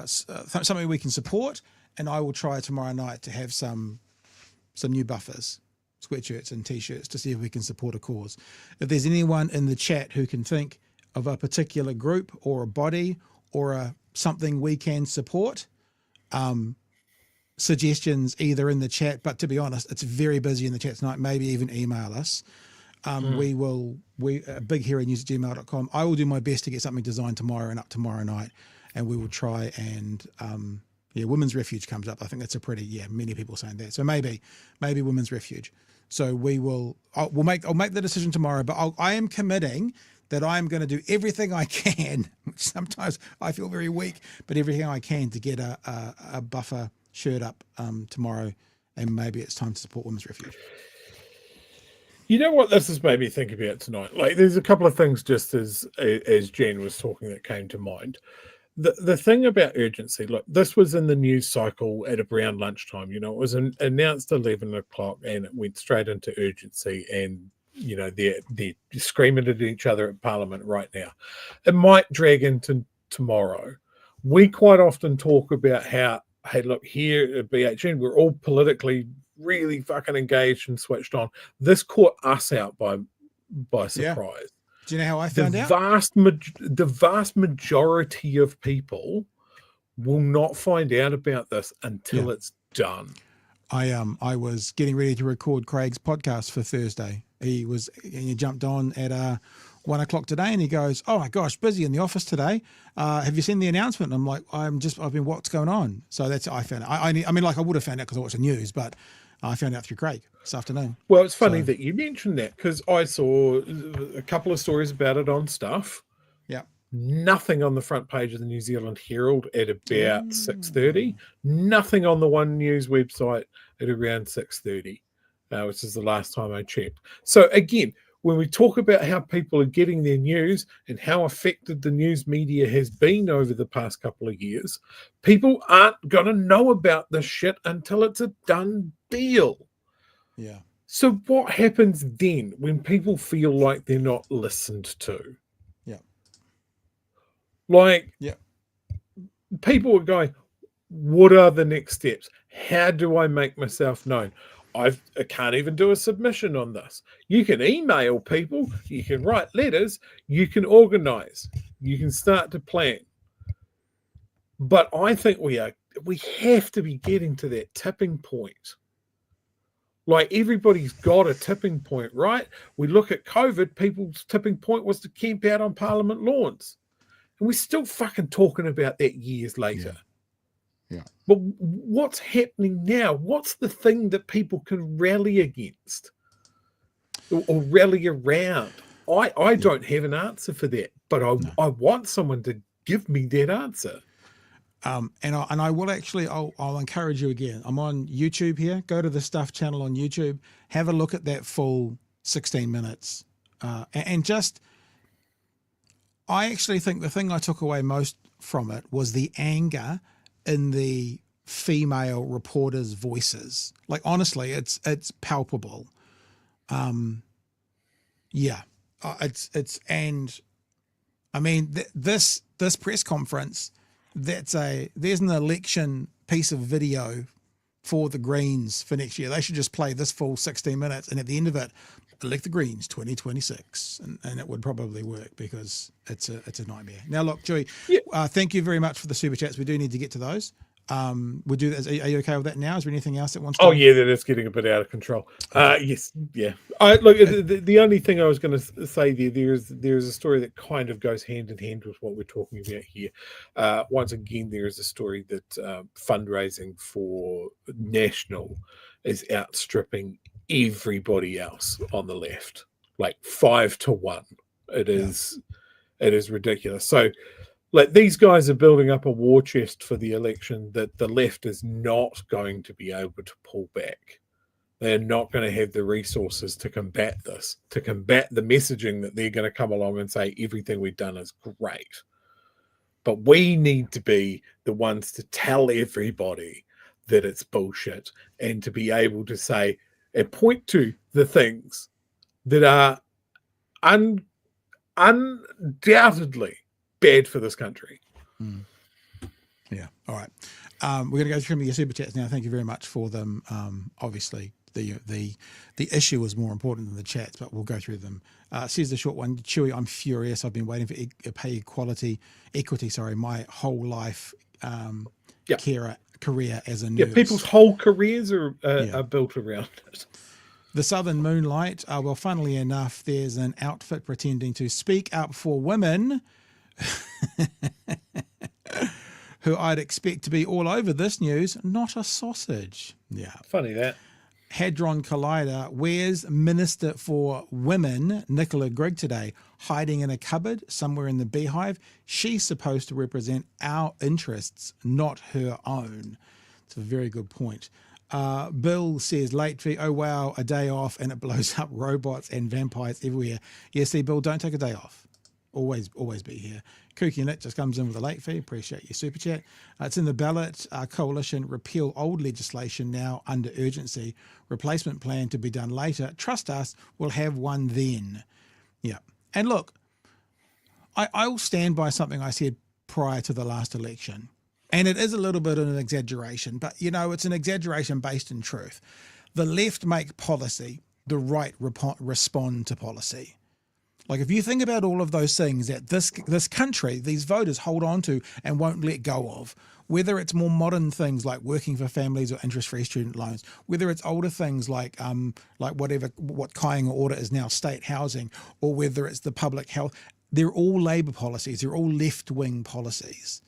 something we can support, and I will try tomorrow night to have some new buffers, sweatshirts and t-shirts, to see if we can support a cause. If there's anyone in the chat who can think of a particular group or a body or something we can support, suggestions either in the chat, but to be honest, it's very busy in the chat tonight. Maybe even email us. We bigheronews@gmail.com. I will do my best to get something designed tomorrow and up tomorrow night, and we will try and women's refuge comes up. I think that's many people saying that. So maybe women's refuge. So I'll make the decision tomorrow, but I am committing that I'm going to do everything I can, which sometimes I feel very weak, but everything I can to get a buffer shirt up tomorrow, and maybe it's time to support women's refuge. You know what this has made me think about tonight? Like, there's a couple of things just as Jen was talking that came to mind. The thing about urgency, look, this was in the news cycle at around lunchtime. It was announced 11 o'clock and it went straight into urgency, and they're screaming at each other at Parliament right now. It might drag into tomorrow. We quite often talk about how, hey, look, here at BHN, we're all politically really fucking engaged and switched on. This caught us out by surprise. Yeah. Do you know how I found out? The vast majority of people will not find out about this until it's done. I was getting ready to record Craig's podcast for Thursday. He jumped on at 1 o'clock today, and he goes, "Oh my gosh, busy in the office today. Have you seen the announcement?" And I'm like, I've been, what's going on? So that's I found out. I would have found out because I watched the news, but I found out through Craig this afternoon. Well, it's funny that you mentioned that, because I saw a couple of stories about it on Stuff. Yeah. Nothing on the front page of the New Zealand Herald at about 6:30. Nothing on the One News website at around 6:30, which is the last time I checked. So again, when we talk about how people are getting their news and how affected the news media has been over the past couple of years, people aren't going to know about this shit until it's a done deal. Yeah. So what happens then when people feel like they're not listened to? Yeah. People are going, what are the next steps? How do I make myself known? I can't even do a submission on this. You can email people, you can write letters, you can organize, you can start to plan. But I think we have to be getting to that tipping point. Like, everybody's got a tipping point, right? We look at COVID, people's tipping point was to camp out on Parliament lawns. And we're still fucking talking about that years later. Yeah. But what's happening now? What's the thing that people can rally against or rally around? I don't have an answer for that, but I want someone to give me that answer. And I will actually, I'll encourage you again. I'm on YouTube here. Go to the Stuff channel on YouTube. Have a look at that full 16 minutes. And just, I actually think the thing I took away most from it was the anger in the female reporters' voices. Like, honestly, it's palpable. And I mean, this press conference, there's an election piece of video for the Greens for next year. They should just play this full 16 minutes, and at the end of it, elect the Greens 2026, and it would probably work, because it's a nightmare. Now, look, Joey, thank you very much for the super chats. We do need to get to those. We'll do that. Are you okay with that now? Is there anything else that wants to? Oh yeah, that is getting a bit out of control. Yes, yeah. Look, the only thing I was going to say there's a story that kind of goes hand in hand with what we're talking about here. Once again, there is a story that fundraising for National is outstripping everybody else on the left, like 5 to 1. It is ridiculous. So, like, these guys are building up a war chest for the election that the left is not going to be able to pull back. They're not going to have the resources to combat this, to combat the messaging that they're going to come along and say everything we've done is great. But we need to be the ones to tell everybody that it's bullshit, and to be able to say and point to the things that are undoubtedly bad for this country. Yeah. All right. We're going to go through your super chats now. Thank you very much for them. Obviously, the issue is more important than the chats, but we'll go through them. Here's the short one. Chewy, I'm furious. I've been waiting for pay equity my whole life. career as a nurse. Yeah, people's whole careers are built around it. The Southern Moonlight, well, funnily enough, there's an outfit pretending to speak up for women who I'd expect to be all over this news, not a sausage. Yeah. Funny that. Hadron Collider, where's Minister for Women, Nicola Grigg, today? Hiding in a cupboard somewhere in the beehive? She's supposed to represent our interests, not her own. It's a very good point. Bill says, late fee, oh wow, a day off and it blows up robots and vampires everywhere. Yeah, see, Bill, don't take a day off. Always be here. Kooky Nick just comes in with a late fee. Appreciate your super chat. It's in the ballot. Coalition repeal old legislation now under urgency. Replacement plan to be done later. Trust us, we'll have one then. Yeah. And look, I'll stand by something I said prior to the last election. And it is a little bit of an exaggeration, but, it's an exaggeration based in truth. The left make policy, the right respond to policy. Like, if you think about all of those things that this country, these voters hold on to and won't let go of, whether it's more modern things like working for families or interest-free student loans, whether it's older things like what Kāinga Order is now state housing, or whether it's the public health, they're all Labour policies, they're all left-wing policies.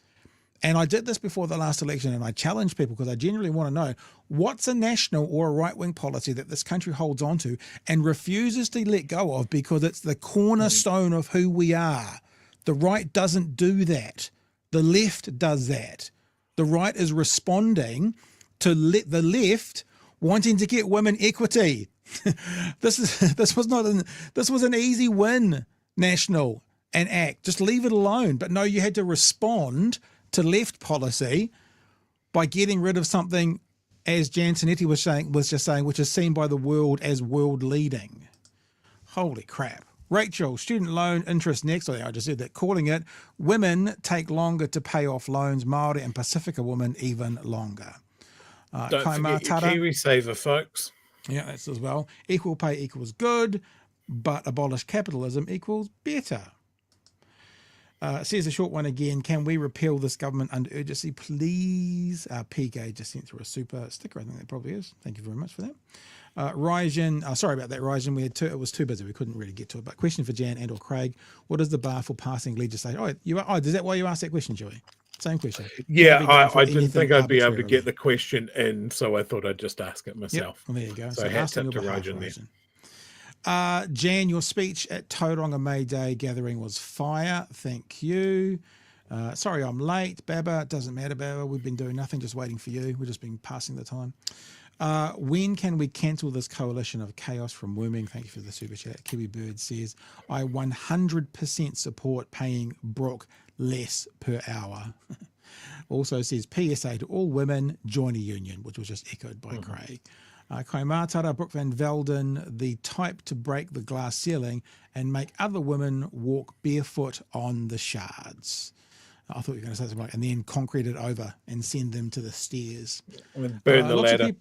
And I did this before the last election, and I challenged people because I genuinely want to know what's a national or a right-wing policy that this country holds on to and refuses to let go of because it's the cornerstone of who we are. The right doesn't do that. The left does that. The right is responding to the left wanting to get women equity. This was an easy win, National and ACT. Just leave it alone. But no, you had to respond to left policy by getting rid of something, as Jan Tinetti was just saying, which is seen by the world as world leading. Holy crap. Rachel, student loan interest next. I just said that. Calling it, women take longer to pay off loans. Māori and Pacifica women even longer. Don't forget your KiwiSaver, folks. Yeah, that's as well. Equal pay equals good, but abolish capitalism equals better. Says a short one again. Can we repeal this government under urgency, please? PK just sent through a super sticker. I think that probably is. Thank you very much for that. Ryjan, sorry about that, Ryjan. It was too busy. We couldn't really get to it. But question for Jan and or Craig. What is the bar for passing legislation? Is that why you asked that question, Joey? Same question. Yeah, I didn't think I'd be able to get the question in, so I thought I'd just ask it myself. Yep. Well, there you go. So hats up to Ryjan there. Jan, your speech at Tauranga May Day gathering was fire. Thank you. Sorry I'm late, Baba. It doesn't matter, Baba. We've been doing nothing, just waiting for you. We've just been passing the time. When can we cancel this coalition of chaos from Worming? Thank you for the super chat. Kiwi Bird says, I 100% support paying Brooke less per hour. Also says, PSA to all women, join a union, which was just echoed by Craig. Kaimātara, Brooke Van Velden, the type to break the glass ceiling and make other women walk barefoot on the shards. I thought you were going to say something like, and then concrete it over and send them to the stairs. Burn the ladder.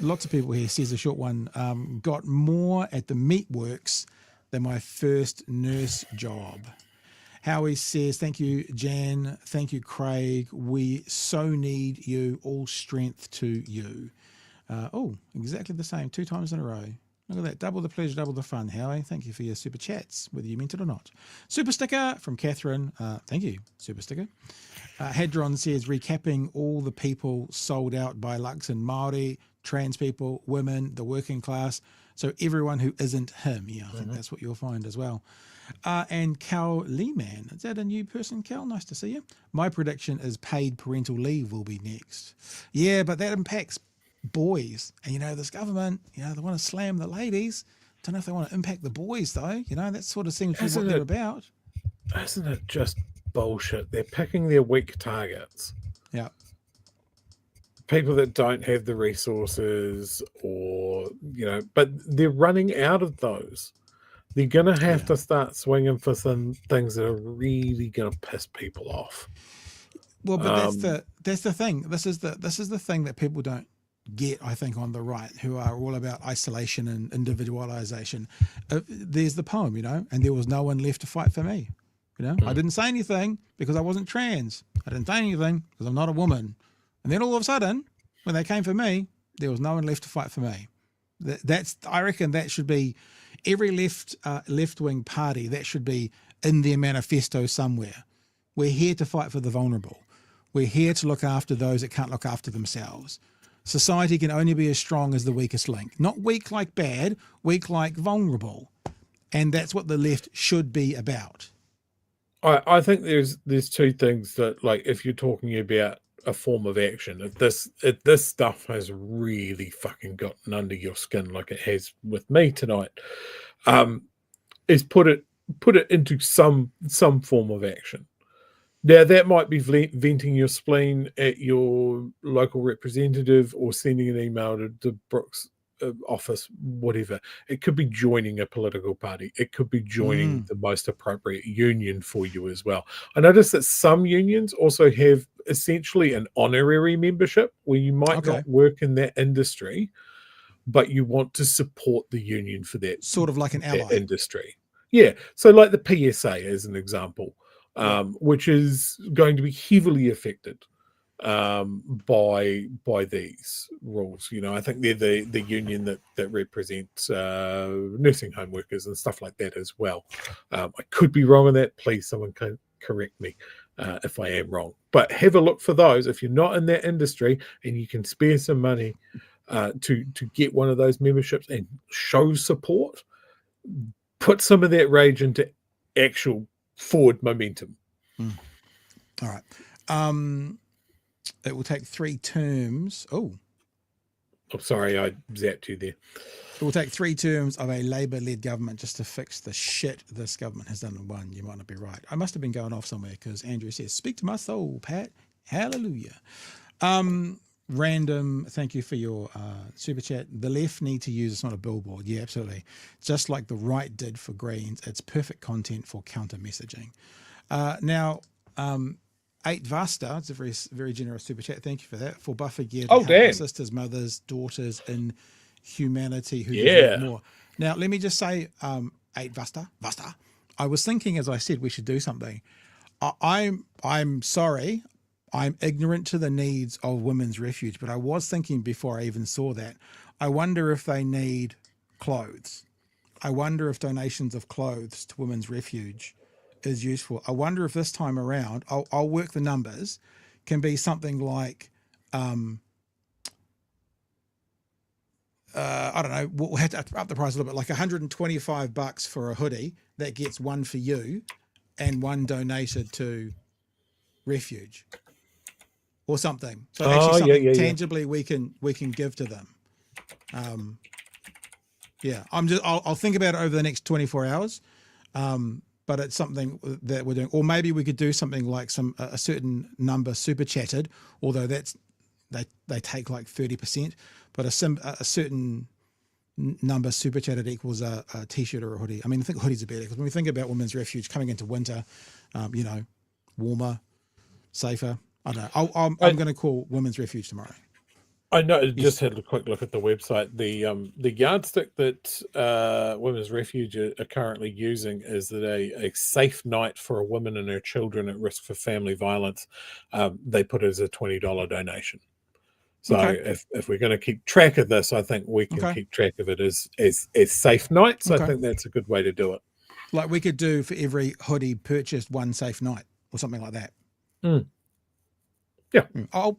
Lots of people here, says a short one, got more at the meatworks than my first nurse job. Howie says, thank you, Jan. Thank you, Craig. We so need you. All strength to you. Exactly the same. 2 times in a row. Look at that. Double the pleasure, double the fun, Howie. Thank you for your super chats, whether you meant it or not. Super sticker from Catherine. Thank you, super sticker. Hadron says, recapping all the people sold out by Luxon: Māori, trans people, women, the working class. So everyone who isn't him. Yeah, I think that's what you'll find as well. And Cal Lehman. Is that a new person, Cal? Nice to see you. My prediction is paid parental leave will be next. Yeah, but that impacts boys. And, this government, they want to slam the ladies. Don't know if they want to impact the boys, though. That sort of seems to be what they're about. Isn't it just bullshit? They're picking their weak targets. Yeah. People that don't have the resources but they're running out of those. They're going to have to start swinging for some things that are really going to piss people off. Well, but that's the thing. This is the thing that people don't get, I think, on the right, who are all about isolation and individualization. There's the poem, and there was no one left to fight for me. I didn't say anything because I wasn't trans. I didn't say anything because I'm not a woman. And then all of a sudden, when they came for me, there was no one left to fight for me. I reckon that should be every left-wing party, that should be in their manifesto somewhere. We're here to fight for the vulnerable. We're here to look after those that can't look after themselves. Society can only be as strong as the weakest link. Not weak like bad, weak like vulnerable. And that's what the left should be about. I think there's two things that, like, if you're talking about a form of action, if this stuff has really fucking gotten under your skin like it has with me tonight, is put it into some form of action. Now, that might be venting your spleen at your local representative or sending an email to Brooks' office, whatever. It could be joining a political party. It could be joining the most appropriate union for you as well. I noticed that some unions also have essentially an honorary membership where you might not work in that industry, but you want to support the union for that. Sort of like an ally. Industry. Yeah. So like the PSA as an example. Which is going to be heavily affected by these rules. You know, I think they're the union that represents nursing home workers and stuff like that as well. I could be wrong on that. Please, someone can correct me if I am wrong. But have a look for those if you're not in that industry and you can spare some money to get one of those memberships and show support. Put some of that rage into actual forward momentum. All right. It will take 3 terms. Oh, sorry, I zapped you there. It will take 3 terms of a Labour-led government just to fix the shit this government has done in one. You might not be right. I must have been going off somewhere because Andrew says, "Speak to my soul, Pat." Hallelujah. Random, thank you for your super chat. The left need to use, it's not a billboard. Yeah, absolutely. Just like the right did for Greens, it's perfect content for counter messaging. Now, 8 Vasta, it's a very, very generous super chat. Thank you for that. For buffer gear to help sisters, mothers, daughters in humanity who deserve more. Now, let me just say, 8 Vasta. I was thinking, as I said, we should do something. I'm sorry. I'm ignorant to the needs of women's refuge, but I was thinking before I even saw that, I wonder if they need clothes. I wonder if donations of clothes to women's refuge is useful. I wonder if this time around, I'll work the numbers, can be something like, I don't know, we'll have to up the price a little bit, like $125 for a hoodie that gets one for you and one donated to refuge. Or something. So actually something tangibly we can give to them. I'll think about it over the next 24 hours. But it's something that we're doing. Or maybe we could do something like a certain number super chatted, although that's they take like 30%, but a certain number super chatted equals a t-shirt or a hoodie. I mean, I think hoodies are better because when we think about women's refuge coming into winter, warmer, safer. I don't know. I'm going to call Women's Refuge tomorrow. I know. Just had a quick look at the website. The yardstick that Women's Refuge are currently using is that a safe night for a woman and her children at risk for family violence. They put it as a $20 donation. So if we're going to keep track of this, I think we can keep track of it as safe nights. I think that's a good way to do it. Like we could do for every hoodie purchased one safe night or something like that. Yeah, I'll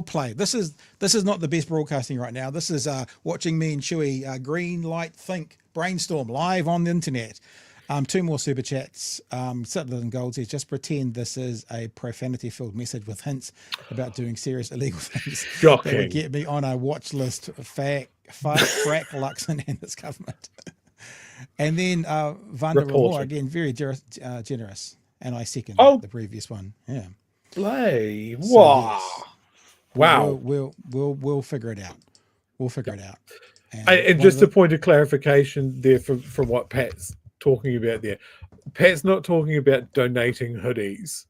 play. This is not the best broadcasting right now. This is watching me and Chewy green light think brainstorm live on the internet. 2 more super chats. Sutherland Gold says, just pretend this is a profanity filled message with hints about doing serious illegal things. Shocking. That would get me on a watch list. Frack Luxon and this government. And then Vanda Ramore, again, very generous. And I second the previous one. Yeah. Play. Wow. Wow. We'll figure it out. We'll figure it out. And just a point of clarification there from what Pat's talking about there. Pat's not talking about donating hoodies,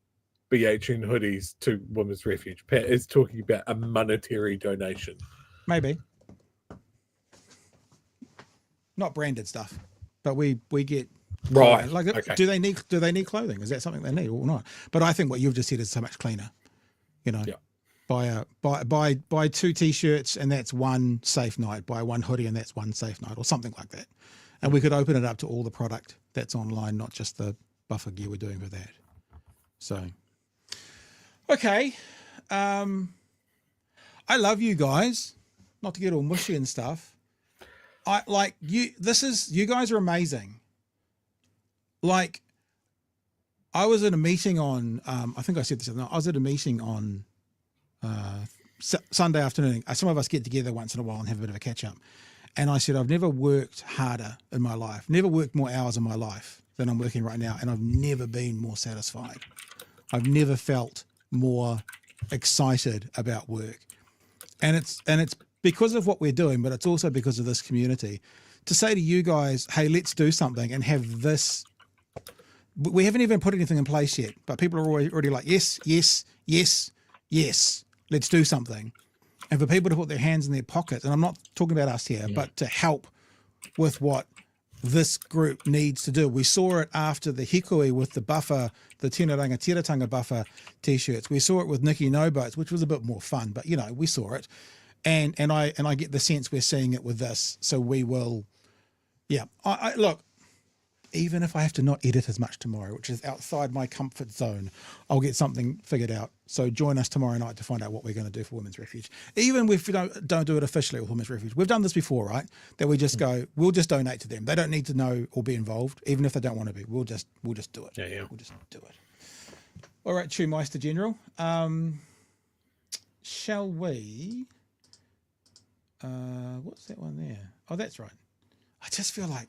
BHN hoodies to Women's Refuge. Pat is talking about a monetary donation. Maybe. Not branded stuff, but we get right. Like, do they need clothing? Is that something they need or not? But I think what you've just said is so much cleaner. You know. Yeah. Buy 2 T-shirts and that's one safe night. Buy 1 hoodie and that's one safe night, or something like that. And we could open it up to all the product that's online, not just the buffer gear we're doing with that. So, okay. I love you guys. Not to get all mushy and stuff. I like you. You guys are amazing. Like, I was at a meeting on, I think I said this, I was at a meeting on Sunday afternoon. Some of us get together once in a while and have a bit of a catch up. And I said, I've never worked harder in my life, never worked more hours in my life than I'm working right now. And I've never been more satisfied. I've never felt more excited about work. And it's because of what we're doing, but it's also because of this community. To say to you guys, hey, let's do something and have this. We haven't even put anything in place yet, but people are already like, yes, yes, yes, yes, let's do something. And for people to put their hands in their pockets, and I'm not talking about us here, but to help with what this group needs to do. We saw it after the Hikui with the buffer, the Tino Rangatira buffer T-shirts. We saw it with Nikki No Boats, which was a bit more fun, but we saw it. And I get the sense we're seeing it with this. So we will, I look, even if I have to not edit as much tomorrow, which is outside my comfort zone, I'll get something figured out. So join us tomorrow night to find out what we're going to do for Women's Refuge. Even if we don't do it officially with Women's Refuge. We've done this before, right? That we just go, we'll just donate to them. They don't need to know or be involved, even if they don't want to be. We'll just do it. Yeah. We'll just do it. All right, Meister General. Shall we? What's that one there? Oh, that's right. I just feel like,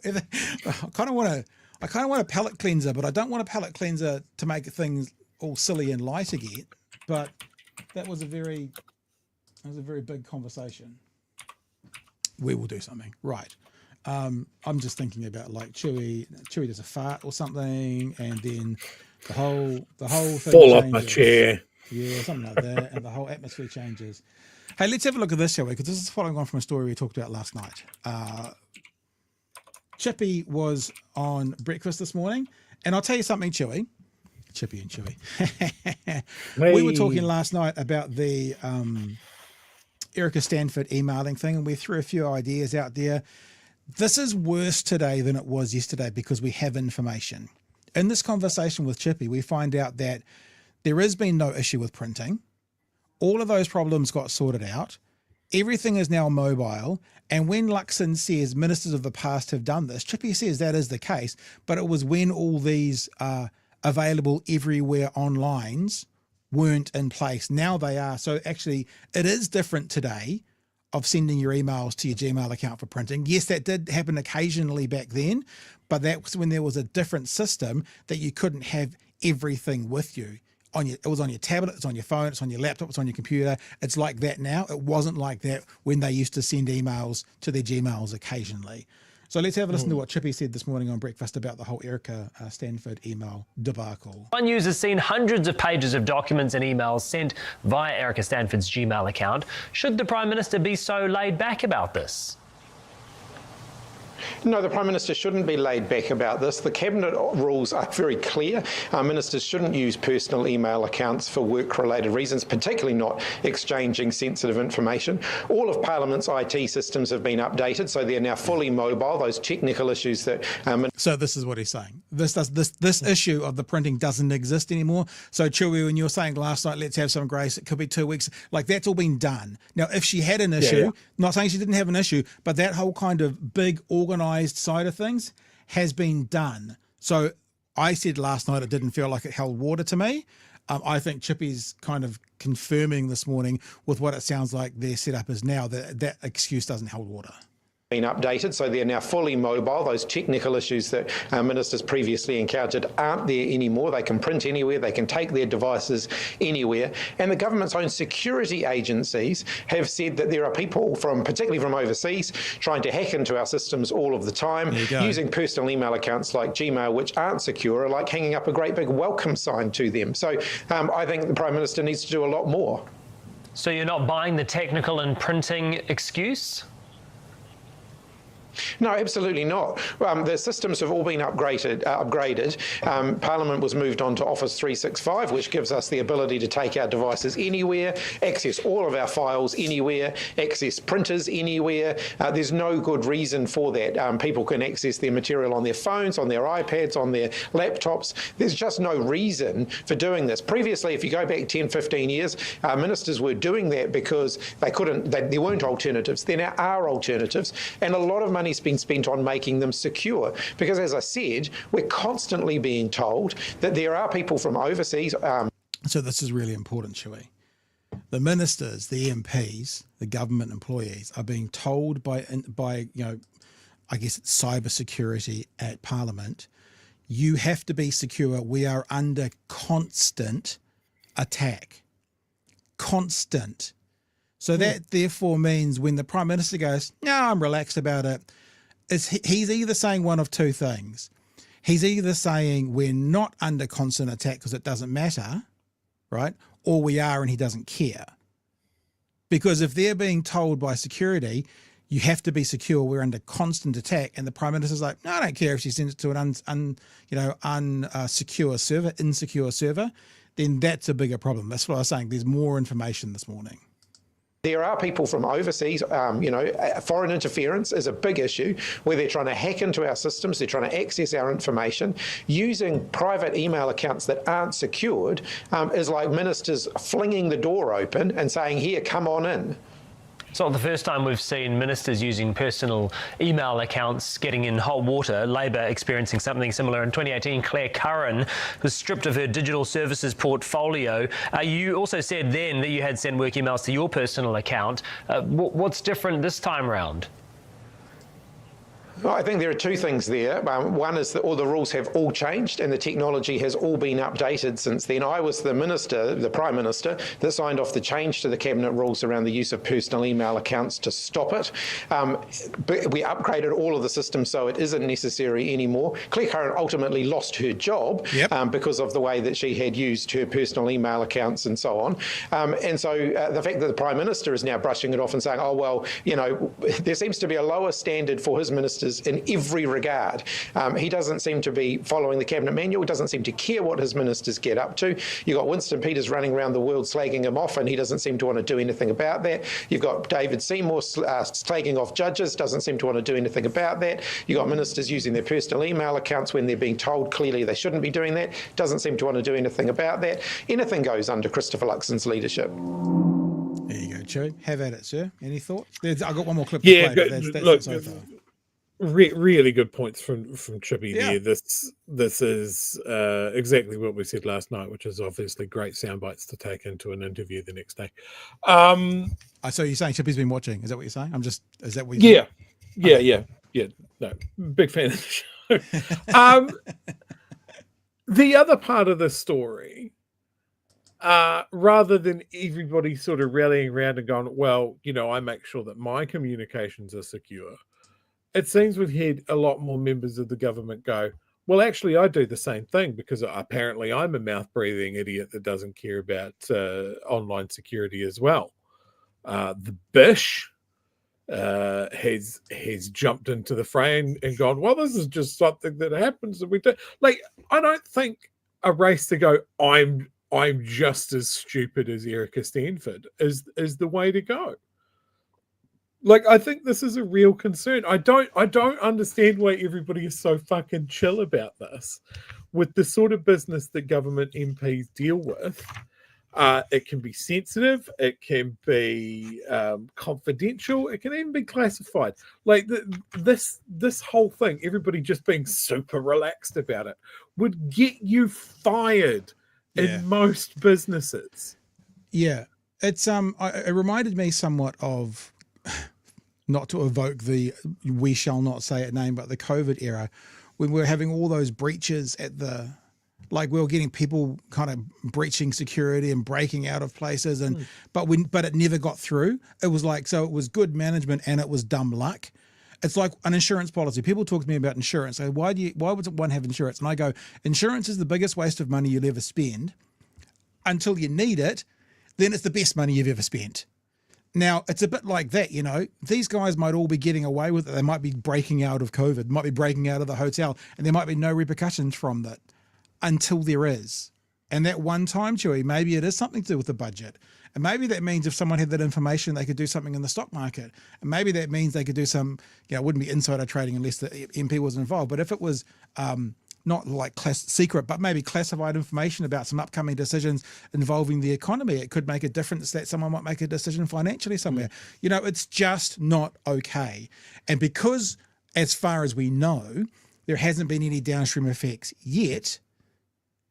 I kind of want a palette cleanser, but I don't want a palette cleanser to make things all silly and light again. But that was a very big conversation. We will do something, right? I'm just thinking about like Chewy does a fart or something, and then the whole thing fall changes. off my chair. Yeah, something like that, and the whole atmosphere changes. Hey, let's have a look at this, shall we? Because this is following on from a story we talked about last night. Chippy was on breakfast this morning, and I'll tell you something, Chippy and Chewy. We were talking last night about the Erica Stanford emailing thing, and we threw a few ideas out there. This is worse today than it was yesterday because we have information. In this conversation with Chippy, we find out that there has been no issue with printing. All of those problems got sorted out. Everything is now mobile. And when Luxon says ministers of the past have done this, Chippy says that is the case, but it was when all these available everywhere onlines weren't in place. Now they are. So actually, it is different today of sending your emails to your Gmail account for printing. Yes, that did happen occasionally back then, but that was when there was a different system that you couldn't have everything with you. It was on your tablet, it's on your phone, it's on your laptop, it's on your computer. It's like that now. It wasn't like that when they used to send emails to their Gmails occasionally. So let's have a listen to what Chippy said this morning on breakfast about the whole Erica Stanford email debacle. One user's seen hundreds of pages of documents and emails sent via Erica Stanford's Gmail account. Should the Prime Minister be so laid back about this? No, the Prime Minister shouldn't be laid back about this. The Cabinet rules are very clear. Ministers shouldn't use personal email accounts for work-related reasons, particularly not exchanging sensitive information. All of Parliament's IT systems have been updated, so they're now fully mobile. Those technical issues that... So this is what he's saying. This issue of the printing doesn't exist anymore. So Chewy, when you were saying last night, let's have some grace, it could be 2 weeks, like that's all been done. Now, if she had an issue, not saying she didn't have an issue, but that whole kind of big organised side of things has been done. So I said last night it didn't feel like it held water to me. I think Chippy's kind of confirming this morning with what it sounds like their setup is now, that excuse doesn't hold water. Been updated, so they're now fully mobile. Those technical issues that ministers previously encountered aren't there anymore. They can print anywhere, they can take their devices anywhere. And the government's own security agencies have said that there are people particularly from overseas, trying to hack into our systems all of the time, using personal email accounts like Gmail, which aren't secure, are like hanging up a great big welcome sign to them. So I think the Prime Minister needs to do a lot more. So you're not buying the technical and printing excuse? No, absolutely not. The systems have all been upgraded. Parliament was moved on to Office 365, which gives us the ability to take our devices anywhere, access all of our files anywhere, access printers anywhere. There's no good reason for that. People can access their material on their phones, on their iPads, on their laptops. There's just no reason for doing this. Previously, if you go back 10, 15 years, ministers were doing that because there weren't alternatives. There now are alternatives, and a lot of money's been spent on making them secure. Because as I said, we're constantly being told that there are people from overseas. So this is really important, Shui. The ministers, the MPs, the government employees are being told by I guess it's cybersecurity at Parliament, you have to be secure. We are under constant attack. Constant. So that therefore means when the Prime Minister goes, no, I'm relaxed about it, he's either saying one of two things. He's either saying we're not under constant attack because it doesn't matter, right? Or we are and he doesn't care. Because if they're being told by security, you have to be secure, we're under constant attack, and the Prime Minister's like, no, I don't care if she sends it to an insecure server, then that's a bigger problem. That's what I was saying. There's more information this morning. There are people from overseas, foreign interference is a big issue where they're trying to hack into our systems, they're trying to access our information. Using private email accounts that aren't secured is like ministers flinging the door open and saying, here, come on in. It's not the first time we've seen ministers using personal email accounts getting in hot water. Labor experiencing something similar. In 2018, Claire Curran was stripped of her digital services portfolio. You also said then that you had sent work emails to your personal account. What's different this time round? Well, I think there are two things there. One is that all the rules have all changed and the technology has all been updated since then. I was the minister, the Prime Minister, that signed off the change to the Cabinet rules around the use of personal email accounts to stop it. But we upgraded all of the systems so it isn't necessary anymore. Claire Curran ultimately lost her job because of the way that she had used her personal email accounts and so on. And so the fact that the Prime Minister is now brushing it off and saying, oh, well, there seems to be a lower standard for his ministers in every regard. He doesn't seem to be following the Cabinet manual. He doesn't seem to care what his ministers get up to. You've got Winston Peters running around the world slagging him off, and he doesn't seem to want to do anything about that. You've got David Seymour slagging off judges, doesn't seem to want to do anything about that. You've got ministers using their personal email accounts when they're being told clearly they shouldn't be doing that, doesn't seem to want to do anything about that. Anything goes under Christopher Luxon's leadership. There you go, Joe. Have at it, sir. Any thoughts? I've got one more clip to play. That's so far. Really good points from Chippy there. This is exactly what we said last night, which is obviously great sound bites to take into an interview the next day. So you're saying Chippy's been watching? Is that what you're saying? Is that what you're saying? Yeah. No, big fan of the show. The other part of the story, rather than everybody sort of rallying around and going, well, I make sure that my communications are secure. It seems we've had a lot more members of the government go, well, actually, I do the same thing because apparently I'm a mouth-breathing idiot that doesn't care about online security as well. The Bish has jumped into the fray and gone, well, this is just something that happens that we do. Like, I don't think a race to go, I'm just as stupid as Erica Stanford is the way to go. Like, I think this is a real concern. I don't understand why everybody is so fucking chill about this. With the sort of business that government MPs deal with, it can be sensitive, it can be confidential, it can even be classified. Like this whole thing, everybody just being super relaxed about it, would get you fired in most businesses. Yeah, it's it reminded me somewhat of, not to evoke the we shall not say it name, but the COVID era, when we were having all those breaches at we were getting people kind of breaching security and breaking out of places, and but it never got through. It was like, so it was good management and it was dumb luck. It's like an insurance policy. People talk to me about insurance. Say, why would one have insurance? And I go, insurance is the biggest waste of money you'll ever spend until you need it. Then it's the best money you've ever spent. Now, it's a bit like that, you know. These guys might all be getting away with it. They might be breaking out of COVID, might be breaking out of the hotel, and there might be no repercussions from that until there is. And that one time, Chewy, maybe it is something to do with the budget. And maybe that means if someone had that information, they could do something in the stock market. And maybe that means they could do some, you know, it wouldn't be insider trading unless the MP was involved. But if it was not like secret, but maybe classified information about some upcoming decisions involving the economy, it could make a difference that someone might make a decision financially somewhere. You know, it's just not okay. And because, as far as we know, there hasn't been any downstream effects yet,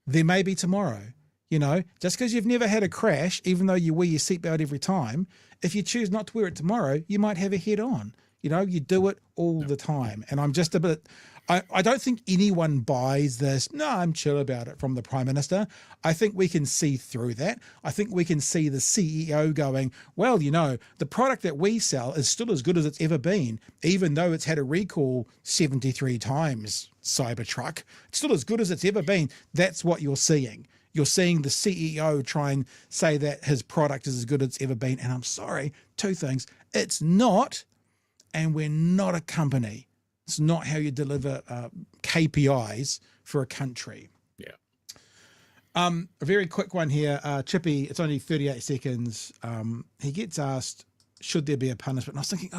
there may be tomorrow. You know, just because you've never had a crash, even though you wear your seatbelt every time, if you choose not to wear it tomorrow, you might have a head on. You know, you do it all the time. And I'm just a bit, I don't think anyone buys this, no, I'm chill about it from the Prime Minister. I think we can see through that. I think we can see the CEO going, well, you know, the product that we sell is still as good as it's ever been, even though it's had a recall 73 times, Cybertruck. It's still as good as it's ever been. That's what you're seeing. You're seeing the CEO try and say that his product is as good as it's ever been. And I'm sorry, two things. It's not, and we're not a company. It's not how you deliver KPIs for a country. Yeah. A very quick one here. Chippy, it's only 38 seconds. He gets asked, should there be a punishment? And I was thinking,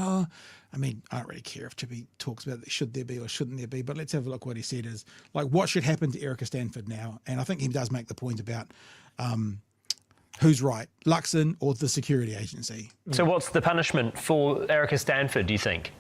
I mean, I don't really care if Chippy talks about it, should there be or shouldn't there be, but let's have a look what he said is, like, what should happen to Erica Stanford now? And I think he does make the point about who's right, Luxon or the security agency. So what's the punishment for Erica Stanford, do you think?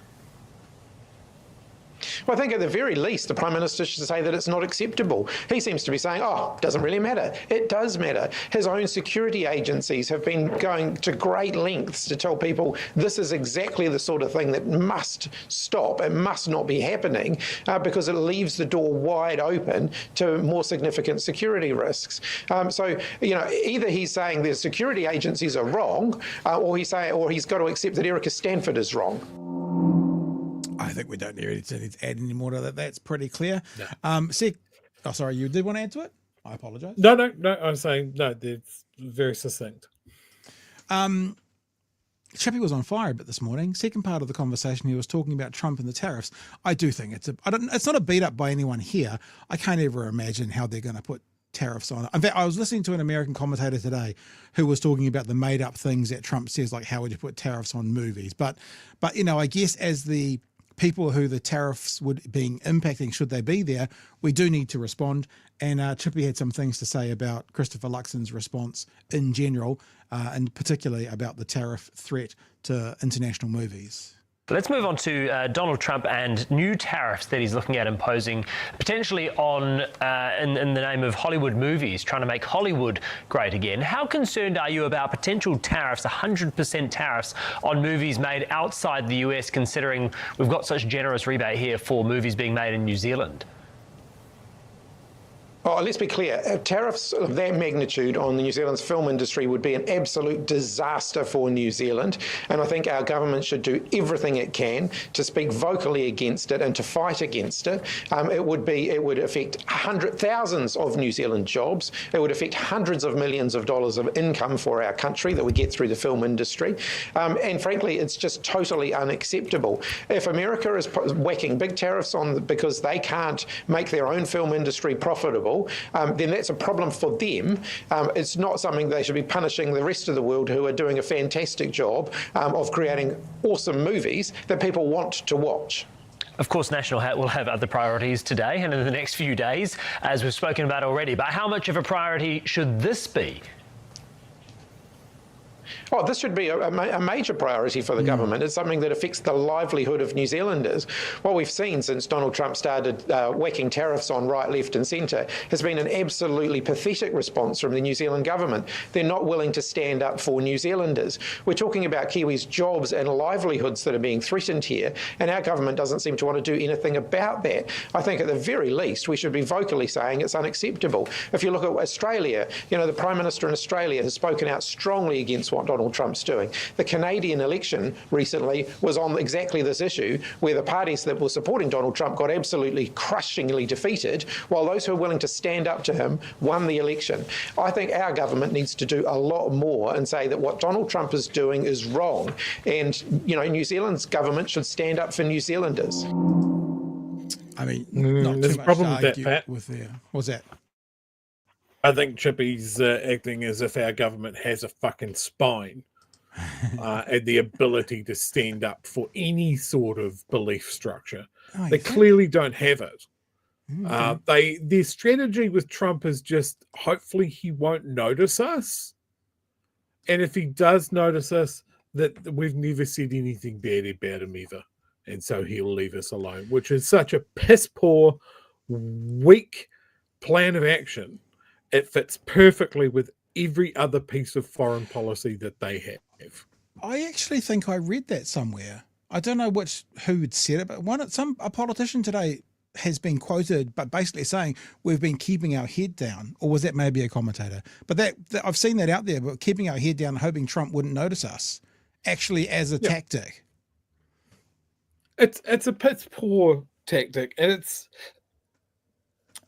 Well, I think at the very least, the Prime Minister should say that it's not acceptable. He seems to be saying, oh, it doesn't really matter. It does matter. His own security agencies have been going to great lengths to tell people this is exactly the sort of thing that must stop. It must not be happening because it leaves the door wide open to more significant security risks. So, you know, either he's saying the security agencies are wrong or he's got to accept that Erica Stanford is wrong. I think we don't need to add any more to that. That's pretty clear. No. Sorry, you did want to add to it? I apologise. No. I'm saying no. It's very succinct. Chippy was on fire a bit this morning. Second part of the conversation, he was talking about Trump and the tariffs. I do think it's not a beat up by anyone here. I can't ever imagine how they're going to put tariffs on. In fact, I was listening to an American commentator today who was talking about the made up things that Trump says, like how would you put tariffs on movies? But you know, I guess as the people who the tariffs would be impacting, should they be there, we do need to respond. And Chippy had some things to say about Christopher Luxon's response in general, and particularly about the tariff threat to international movies. Let's move on to Donald Trump and new tariffs that he's looking at imposing, potentially on in the name of Hollywood movies, trying to make Hollywood great again. How concerned are you about potential tariffs, 100% tariffs on movies made outside the US, considering we've got such generous rebate here for movies being made in New Zealand? Oh, let's be clear. Tariffs of that magnitude on the New Zealand's film industry would be an absolute disaster for New Zealand. And I think our government should do everything it can to speak vocally against it and to fight against it. It would affect thousands of New Zealand jobs. It would affect hundreds of millions of dollars of income for our country that we get through the film industry. And frankly, it's just totally unacceptable. If America is whacking big tariffs on because they can't make their own film industry profitable, then that's a problem for them. It's not something they should be punishing the rest of the world who are doing a fantastic job of creating awesome movies that people want to watch. Of course, National Hat will have other priorities today and in the next few days, as we've spoken about already. But how much of a priority should this be? Oh, this should be a major priority for the government. It's something that affects the livelihood of New Zealanders. What we've seen since Donald Trump started whacking tariffs on right, left and centre has been an absolutely pathetic response from the New Zealand government. They're not willing to stand up for New Zealanders. We're talking about Kiwis' jobs and livelihoods that are being threatened here, and our government doesn't seem to want to do anything about that. I think at the very least we should be vocally saying it's unacceptable. If you look at Australia, you know, the Prime Minister in Australia has spoken out strongly against what Donald Donald Trump's doing. The Canadian election recently was on exactly this issue, where the parties that were supporting Donald Trump got absolutely crushingly defeated, while those who were willing to stand up to him won the election. I think our government needs to do a lot more and say that what Donald Trump is doing is wrong. And, New Zealand's government should stand up for New Zealanders. I mean, not there's too a much problem to with that, argue Pat. with there. What's that? I think Chippy's acting as if our government has a fucking spine and the ability to stand up for any sort of belief structure. Oh, they clearly don't have it. Okay. Their strategy with Trump is just hopefully he won't notice us. And if he does notice us, that we've never said anything bad about him ever. And so he'll leave us alone, which is such a piss poor, weak plan of action. It fits perfectly with every other piece of foreign policy that they have. I actually think I read that somewhere. I don't know who had said it, but a politician today has been quoted, but basically saying we've been keeping our head down, or was that maybe a commentator? But that I've seen that out there, but keeping our head down, hoping Trump wouldn't notice us, actually as a tactic. It's a piss poor tactic, and it's.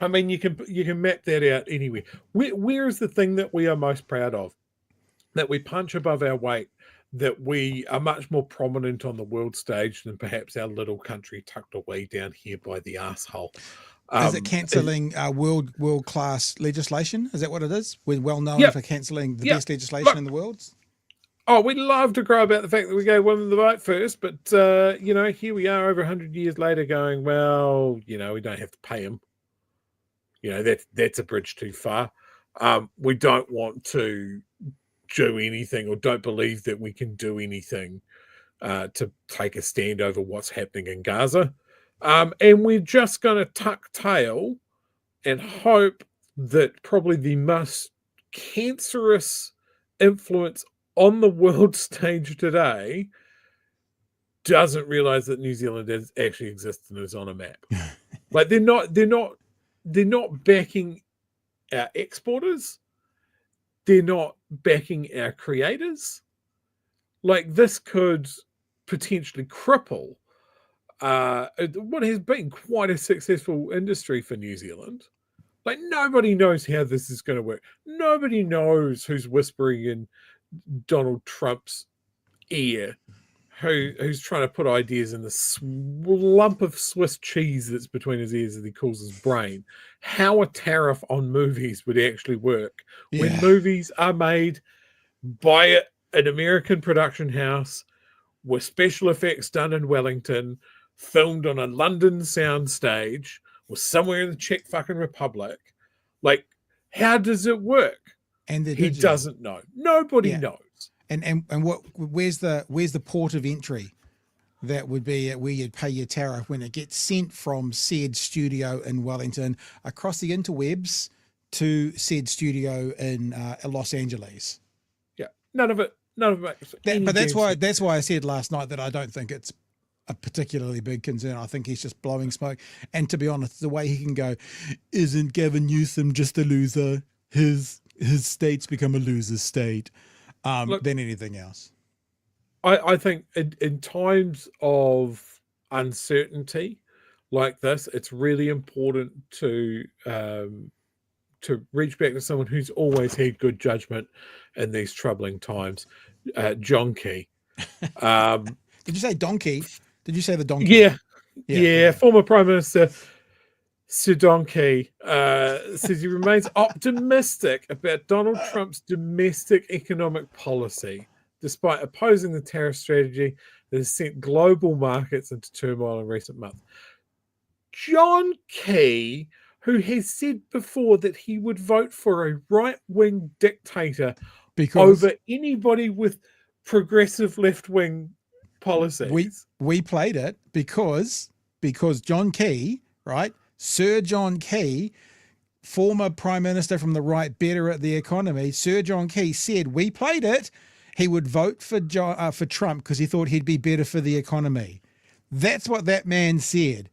I mean, you can map that out anywhere. Where is the thing that we are most proud of? That we punch above our weight, that we are much more prominent on the world stage than perhaps our little country tucked away down here by the asshole. Is it cancelling world class legislation? Is that what it is? We're well known for cancelling the best legislation in the world. Oh, we'd love to crow about the fact that we gave women the vote first, but here we are over 100 years later going, well, we don't have to pay them. That's a bridge too far. We don't want to do anything, or don't believe that we can do anything to take a stand over what's happening in Gaza. And we're just going to tuck tail and hope that probably the most cancerous influence on the world stage today doesn't realize that New Zealand actually exists and is on a map. Like they're not backing our exporters. They're not backing our creators. Like this could potentially cripple what has been quite a successful industry for New Zealand. Like nobody knows how this is going to work. Nobody knows who's whispering in Donald Trump's ear, who's trying to put ideas in the lump of Swiss cheese that's between his ears that he calls his brain. How a tariff on movies would actually work when movies are made by an American production house with special effects done in Wellington, filmed on a London soundstage or somewhere in the Czech fucking Republic. Like, how does it work? And he doesn't know. Nobody knows. And where's the port of entry that would be where you'd pay your tariff when it gets sent from said studio in Wellington across the interwebs to said studio in Los Angeles? Yeah, none of it makes but that's why I said last night that I don't think it's a particularly big concern. I think he's just blowing smoke. And to be honest, the way he can go, isn't Gavin Newsom just a loser? His state's become a loser state. Than anything else. I think in times of uncertainty like this, it's really important to reach back to someone who's always had good judgment in these troubling times. John Key. Did you say donkey? Did you say the donkey? Yeah. Former Prime Minister Sir Donkey says he remains optimistic about Donald Trump's domestic economic policy, despite opposing the tariff strategy that has sent global markets into turmoil in recent months. John Key, who has said before that he would vote for a right-wing dictator over anybody with progressive left-wing policies. We played it because John Key, right? Sir John Key, former Prime Minister from the right, better at the economy, Sir John Key said, we played it, he would vote for Trump because he thought he'd be better for the economy. That's what that man said.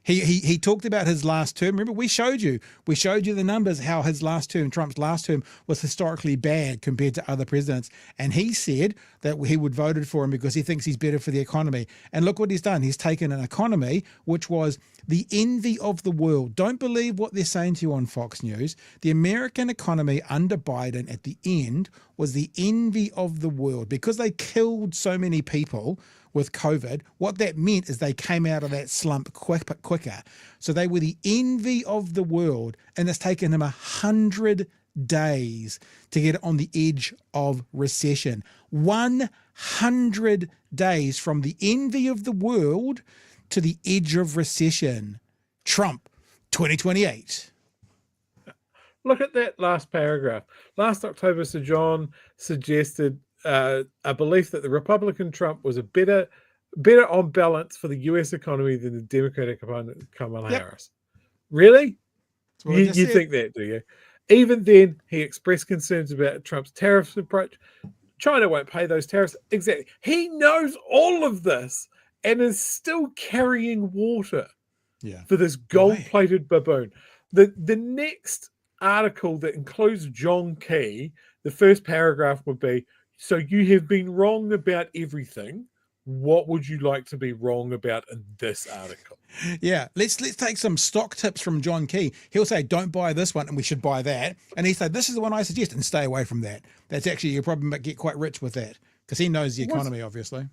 He talked about his last term. Remember, we showed you the numbers, how his last term, Trump's last term, was historically bad compared to other presidents. And he said that he would voted for him because he thinks he's better for the economy. And look what he's done. He's taken an economy which was the envy of the world. Don't believe what they're saying to you on Fox News. The American economy under Biden at the end was the envy of the world because they killed so many people with COVID. What that meant is they came out of that slump quicker. So they were the envy of the world, and it's taken him 100 days to get on the edge of recession. 100 days from the envy of the world to the edge of recession. Trump, 2028. Look at that last paragraph. Last October, Sir John suggested a belief that the Republican Trump was a better on balance for the US economy than the Democratic opponent Kamala Harris. Really? You think that, do you? Even then, he expressed concerns about Trump's tariffs approach. China won't pay those tariffs. Exactly. He knows all of this and is still carrying water for this gold-plated baboon. The next article that includes John Key, the first paragraph would be, so you have been wrong about everything. What would you like to be wrong about in this article? Yeah, let's take some stock tips from John Key. He'll say, don't buy this one and we should buy that. And he said, this is the one I suggest and stay away from that. That's actually, you probably get quite rich with that because he knows the economy, obviously.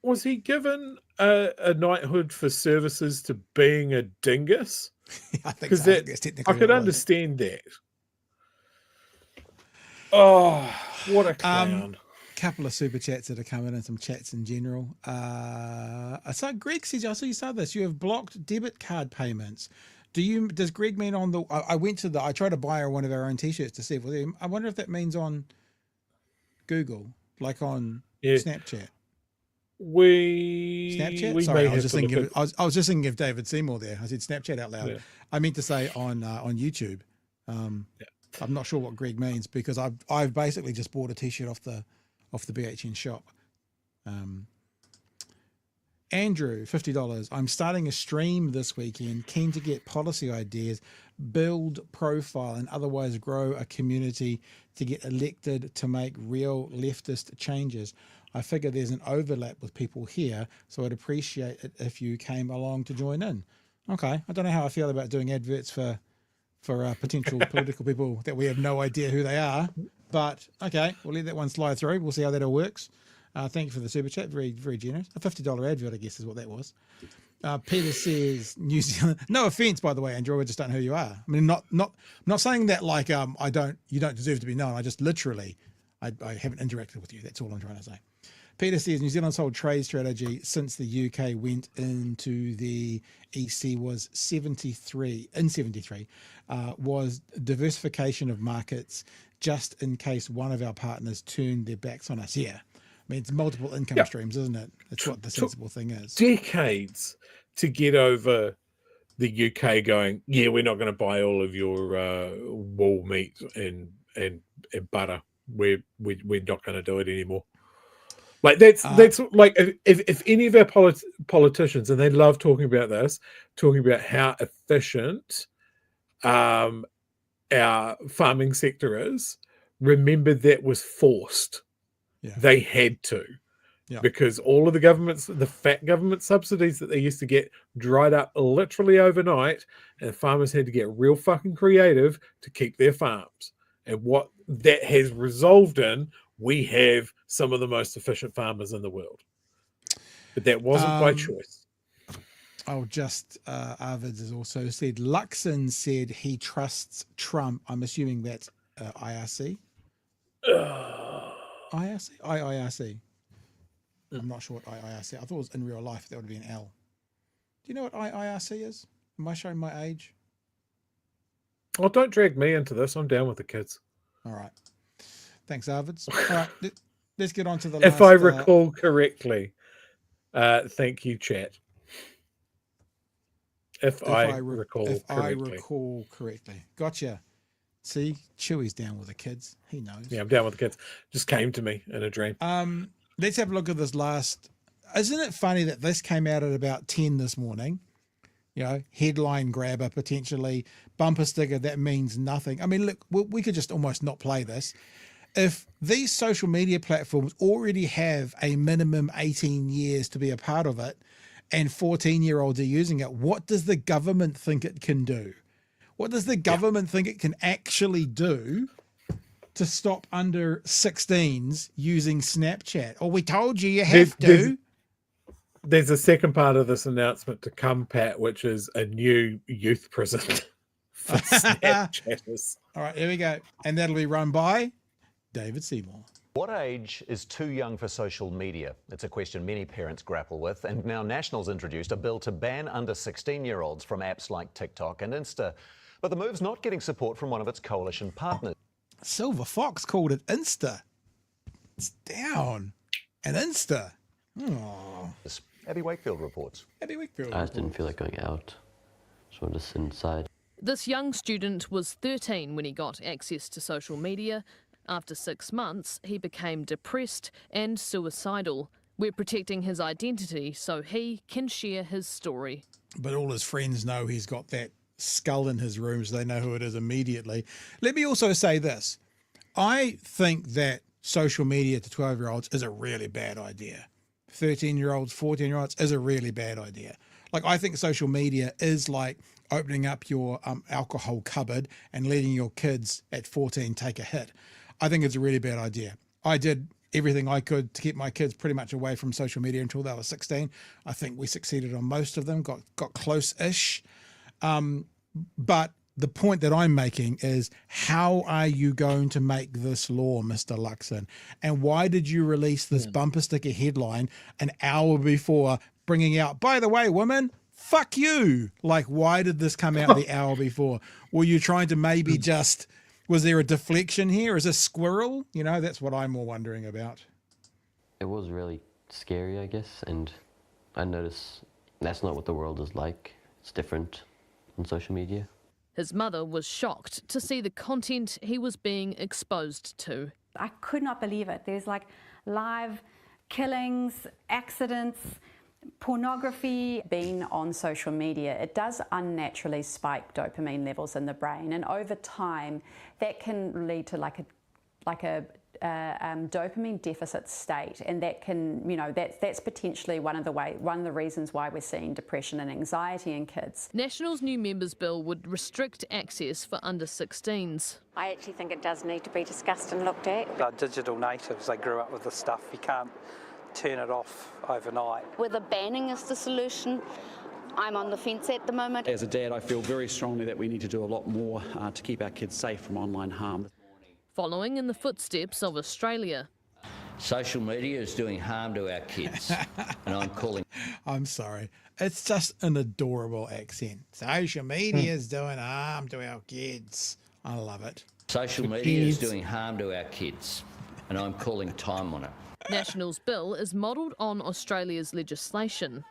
Was he given a knighthood for services to being a dingus? I think so. That's technically I could understand that. Oh, what a clown. Couple of super chats that are coming in, some chats in general. So Greg says, I saw you saw this. You have blocked debit card payments. Does Greg mean on the? I tried to buy her one of our own t-shirts to see if I wonder if that means on Google, like on Snapchat. Snapchat. Sorry, I was just thinking of David Seymour there. I said Snapchat out loud. Yeah. I meant to say on YouTube. I'm not sure what Greg means because I've basically just bought a t-shirt off the BHN shop. Andrew, $50. I'm starting a stream this weekend, keen to get policy ideas, build profile, and otherwise grow a community to get elected to make real leftist changes. I figure there's an overlap with people here, so I'd appreciate it if you came along to join in. Okay, I don't know how I feel about doing adverts for potential political people that we have no idea who they are. But okay, we'll let that one slide through. We'll see how that all works. Thank you for the super chat. Very, very generous. A $50 advert, I guess, is what that was. Peter says New Zealand. No offense, by the way, Andrew. I just don't know who you are. I mean, not saying that like you don't deserve to be known. I just literally I haven't interacted with you. That's all I'm trying to say. Peter says New Zealand's whole trade strategy since the UK went into the EC was 73 was diversification of markets just in case one of our partners turned their backs on us. Yeah. I mean, it's multiple income streams, isn't it? That's what the sensible thing is. Decades to get over the UK going, yeah, we're not going to buy all of your wool meat and butter. We're not going to do it anymore. Like that's like if any of our politicians, and they love talking about this, talking about how efficient our farming sector is, remember that was forced. Yeah. They had to, because all of the fat government subsidies that they used to get dried up literally overnight, and farmers had to get real fucking creative to keep their farms. And what that has resolved in, we have some of the most efficient farmers in the world. But that wasn't by choice. Arvids has also said, Luxon said he trusts Trump. I'm assuming that's IRC. IIRC. I'm not sure what IIRC. I thought it was in real life. That would be an L. Do you know what IIRC is? Am I showing my age? Oh, don't drag me into this. I'm down with the kids. All right. Thanks, Arvids. All right. Let's get on to the If I recall correctly. Thank you, chat. If I recall correctly. Gotcha. See, Chewy's down with the kids. He knows. Yeah, I'm down with the kids. Just came to me in a dream. Let's have a look at this last. Isn't it funny that this came out at about 10 this morning? headline grabber potentially, bumper sticker that means nothing. I mean, look, we could just almost not play this. If these social media platforms already have a minimum 18 years to be a part of it, and 14-year-olds are using it, what does the government think it can do? What does the government think it can actually do to stop under 16s using Snapchat? Oh, we told you have to. There's a second part of this announcement to come, Pat, which is a new youth prison for Snapchatters. All right, here we go. And that'll be run by David Seymour. What age is too young for social media? It's a question many parents grapple with, and now National's introduced a bill to ban under 16-year-olds from apps like TikTok and Insta. But the move's not getting support from one of its coalition partners. Silver Fox called it Insta. It's down. And Insta. Oh. Abby Wakefield reports. Abby Wakefield I just didn't feel like going out. Just wanted to sit inside. This young student was 13 when he got access to social media. After 6 months, he became depressed and suicidal. We're protecting his identity so he can share his story. But all his friends know he's got that skull in his room, so they know who it is immediately. Let me also say this. I think that social media to 12-year-olds is a really bad idea. 13-year-olds, 14-year-olds is a really bad idea. Like, I think social media is like opening up your alcohol cupboard and letting your kids at 14 take a hit. I think it's a really bad idea. I did everything I could to keep my kids pretty much away from social media until they were 16. I think we succeeded on most of them, got close-ish. But the point that I'm making is, how are you going to make this law, Mr. Luxon? And why did you release this bumper sticker headline an hour before bringing out, by the way, women, fuck you? Like, why did this come out the hour before? Were you trying to maybe just, was there a deflection here? Is this squirrel? That's what I'm more wondering about. It was really scary, I guess, and I noticed that's not what the world is like. It's different on social media. His mother was shocked to see the content he was being exposed to. I could not believe it. There's like live killings, accidents, pornography. Being on social media, it does unnaturally spike dopamine levels in the brain, and over time that can lead to like a dopamine deficit state, and that can, that's potentially one of the reasons why we're seeing depression and anxiety in kids. National's new members' bill would restrict access for under 16s. I actually think it does need to be discussed and looked at. They're digital natives, they grew up with this stuff. You can't turn it off overnight. Whether banning is the solution, I'm on the fence at the moment. As a dad, I feel very strongly that we need to do a lot more to keep our kids safe from online harm. Following in the footsteps of Australia. Social media is doing harm to our kids, and I'm calling... I'm sorry. It's just an adorable accent. Social media is doing harm to our kids. I love it. Social media is doing harm to our kids, and I'm calling time on it. National's bill is modelled on Australia's legislation.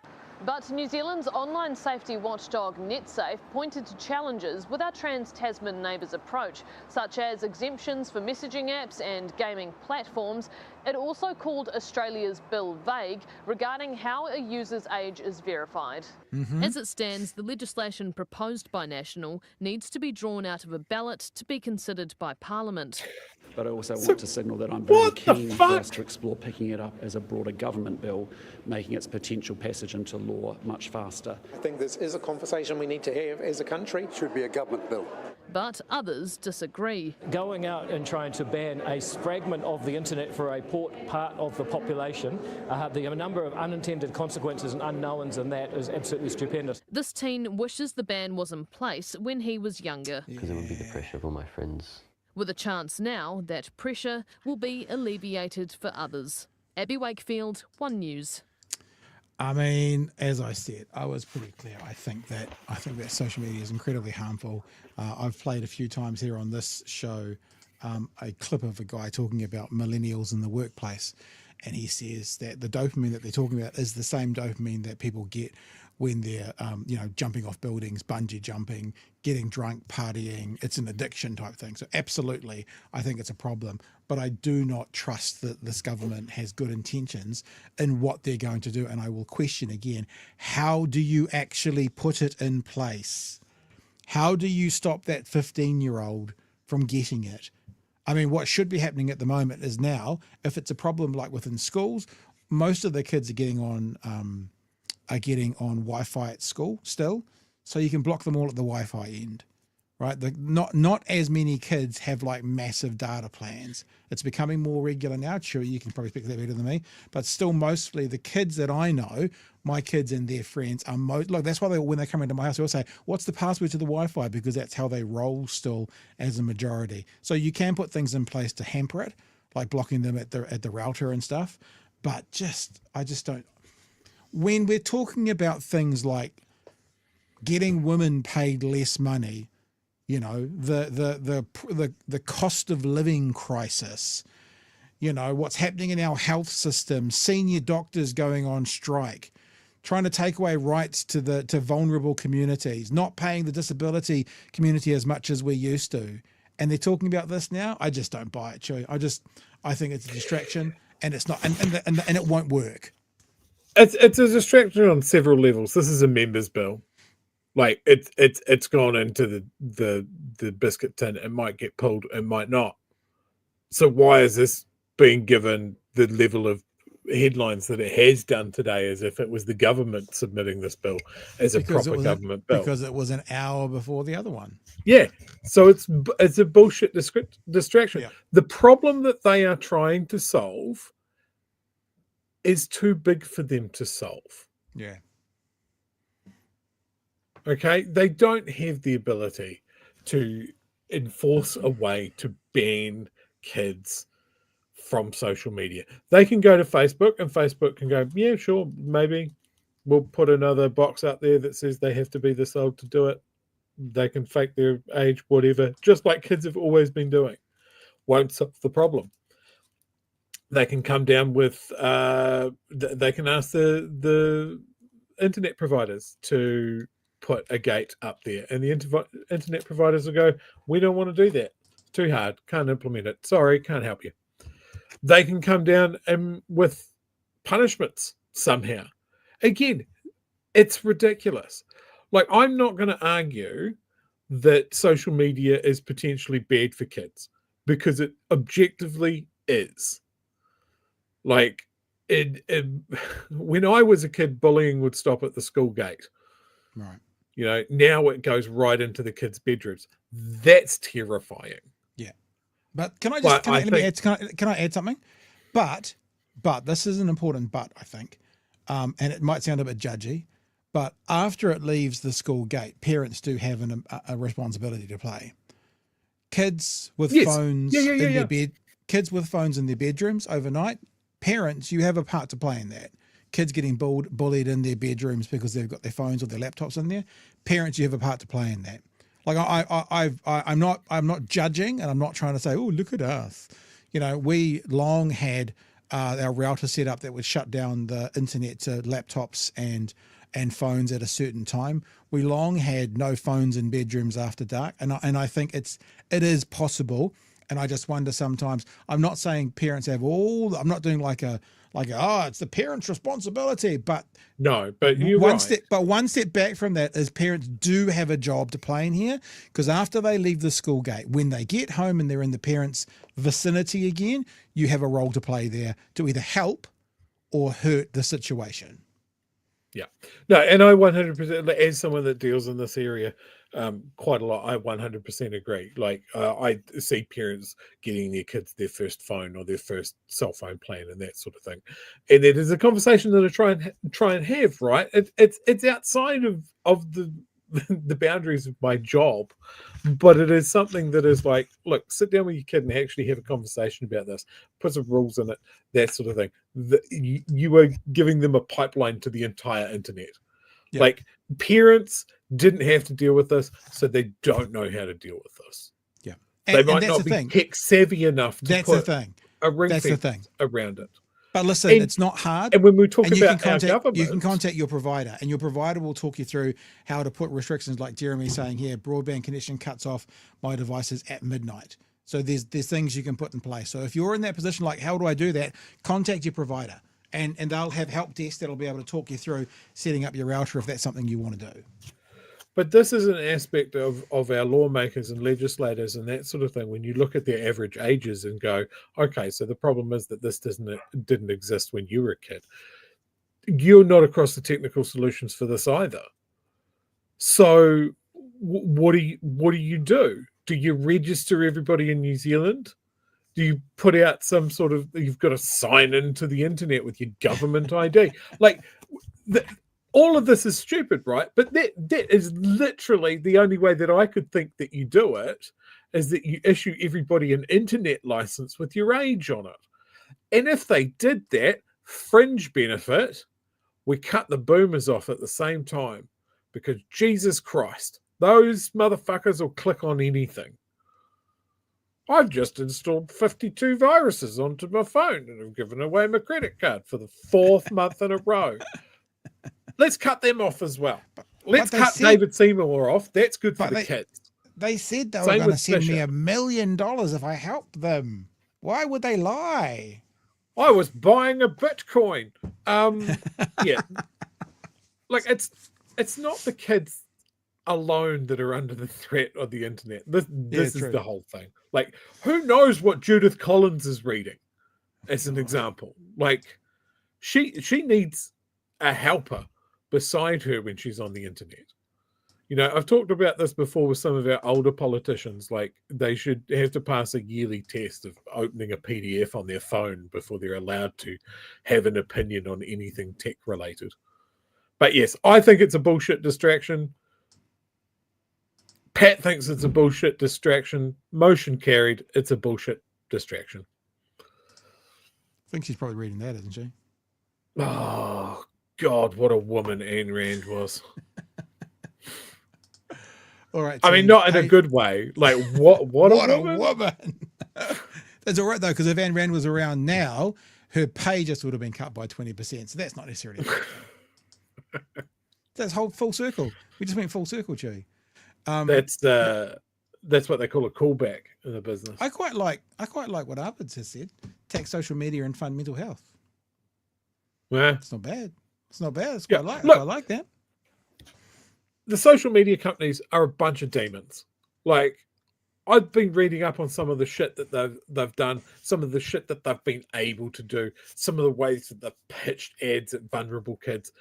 But New Zealand's online safety watchdog NetSafe pointed to challenges with our trans-Tasman neighbours' approach, such as exemptions for messaging apps and gaming platforms. It also called Australia's bill vague regarding how a user's age is verified. As it stands, the legislation proposed by National needs to be drawn out of a ballot to be considered by Parliament. But I also want to signal that I'm very keen for us to explore picking it up as a broader government bill, making its potential passage into law much faster. I think this is a conversation we need to have as a country. It should be a government bill. But others disagree. Going out and trying to ban a fragment of the internet for a part of the population, the number of unintended consequences and unknowns in that is absolutely stupendous. This teen wishes the ban was in place when he was younger. Because it would be the pressure of all my friends. With a chance now that pressure will be alleviated for others. Abby Wakefield, One News. I mean, as I said, I was pretty clear. I think that social media is incredibly harmful. I've played a few times here on this show a clip of a guy talking about millennials in the workplace, and he says that the dopamine that they're talking about is the same dopamine that people get when they're, jumping off buildings, bungee jumping, getting drunk, partying. It's an addiction type thing. So absolutely, I think it's a problem. But I do not trust that this government has good intentions in what they're going to do. And I will question again, how do you actually put it in place? How do you stop that 15-year-old from getting it? I mean, what should be happening at the moment is now, if it's a problem like within schools, most of the kids are getting on Wi-Fi at school still, so you can block them all at the Wi-Fi end, right? Not as many kids have like massive data plans. It's becoming more regular now. Sure, you can probably speak that better than me, but still, mostly the kids that I know, my kids and their friends are look. That's why when they come into my house, they all say, "What's the password to the Wi-Fi?" Because that's how they roll still as a majority. So you can put things in place to hamper it, like blocking them at the router and stuff. But I just don't. When we're talking about things like getting women paid less money, the cost of living crisis, what's happening in our health system, senior doctors going on strike, trying to take away rights to vulnerable communities, not paying the disability community as much as we used to. And they're talking about this now. I just don't buy it, Chewy. I think it's a distraction, and it's not, and it won't work. It's a distraction on several levels. This is a members' bill. Like it's gone into the biscuit tin. It might get pulled, it might not. So why is this being given the level of headlines that it has done today, as if it was the government submitting this bill as a proper government bill? Because it was an hour before the other one. Yeah. So it's a bullshit distraction. Yeah. The problem that they are trying to solve is too big for them to solve. Yeah. Okay, they don't have the ability to enforce a way to ban kids from social media. They can go to Facebook, and Facebook can go, yeah, sure, maybe we'll put another box out there that says they have to be this old to do it. They can fake their age, whatever, just like kids have always been doing. Won't solve the problem. They can come down with, they can ask the internet providers to put a gate up there, and the internet providers will go, we don't want to do that. It's too hard. Can't implement it. Sorry, can't help you. They can come down with punishments somehow. Again, it's ridiculous. Like, I'm not going to argue that social media is potentially bad for kids, because it objectively is. Like, when I was a kid, bullying would stop at the school gate. Right. Now it goes right into the kids' bedrooms. That's terrifying. Yeah. But can I add something? But this is an important but, I think. And it might sound a bit judgy, but after it leaves the school gate, parents do have a responsibility to play. Kids with phones in their bed, kids with phones in their bedrooms overnight, parents, you have a part to play in that. Kids getting bullied in their bedrooms because they've got their phones or their laptops in there. Parents, you have a part to play in that. Like I'm not judging, and I'm not trying to say, oh, look at us. We long had our router set up that would shut down the internet to laptops and phones at a certain time. We long had no phones in bedrooms after dark, and I think it is possible. And I just wonder sometimes. I'm not saying parents have all. I'm not doing like it's the parents' responsibility, but no. But you're right. One step back from that is parents do have a job to play in here, because after they leave the school gate, when they get home and they're in the parents' vicinity again, you have a role to play there to either help or hurt the situation. Yeah, no, and I 100%, as someone that deals in this area quite a lot, I 100% agree. Like, I see parents getting their kids their first phone or their first cell phone plan and that sort of thing, and it is a conversation that I try and have. Right, it's outside of the boundaries of my job, but it is something that is like, look, sit down with your kid and actually have a conversation about this, put some rules in it, that sort of thing. You are giving them a pipeline to the entire internet. Yep. Like, parents didn't have to deal with this, so they don't know how to deal with this. Yeah, they might not be tech savvy enough to put a ring fence around it. But listen, it's not hard. And when we talk and you about can contact, our government, you can contact your provider, and your provider will talk you through how to put restrictions, like Jeremy saying here, broadband connection cuts off my devices at midnight. So there's things you can put in place. So if you're in that position, like, how do I do that? Contact your provider, and they'll have help desk that'll be able to talk you through setting up your router if that's something you want to do. But this is an aspect of our lawmakers and legislators and that sort of thing. When you look at their average ages and go, okay, so the problem is that this didn't exist when you were a kid. You're not across the technical solutions for this either. So what do you do? Do you register everybody in New Zealand? Do you put out some sort of, you've got to sign into the internet with your government ID? Like, all of this is stupid, right? But that is literally the only way that I could think that you do it, is that you issue everybody an internet license with your age on it. And if they did that, fringe benefit, we cut the boomers off at the same time, because Jesus Christ, those motherfuckers will click on anything. I've just installed 52 viruses onto my phone and have given away my credit card for the 4th month in a row. Let's cut them off as well. Let's cut David Seymour off. That's good for the kids. They said they were going to send me $1 million if I helped them. Why would they lie? I was buying a Bitcoin. Yeah. Like, it's not the kids alone that are under the threat of the internet. This is the whole thing. Like, who knows what Judith Collins is reading, as an example? Like, she needs a helper beside her when she's on the internet. You know, I've talked about this before with some of our older politicians. Like, they should have to pass a yearly test of opening a PDF on their phone before they're allowed to have an opinion on anything tech related. But yes, I think it's a bullshit distraction. Pat thinks it's a bullshit distraction. Motion carried, it's a bullshit distraction. I think she's probably reading that, isn't she? Oh, God, what a woman Ayn Rand was. All right. I mean, not in a good way. Like, what a woman. That's all right, though, because if Ayn Rand was around now, her pay just would have been cut by 20%. So that's not necessarily a bad thing. That's whole full circle. We just went full circle, Chewy. That's what they call a callback in the business. I quite like what Arvids has said. Tax social media and fund mental health. Yeah. It's not bad. It's not bad. It's Yeah, quite look, I like that. The social media companies are a bunch of demons. Like, I've been reading up on some of the shit that they've done, some of the shit that they've been able to do, some of the ways that they've pitched ads at vulnerable kids.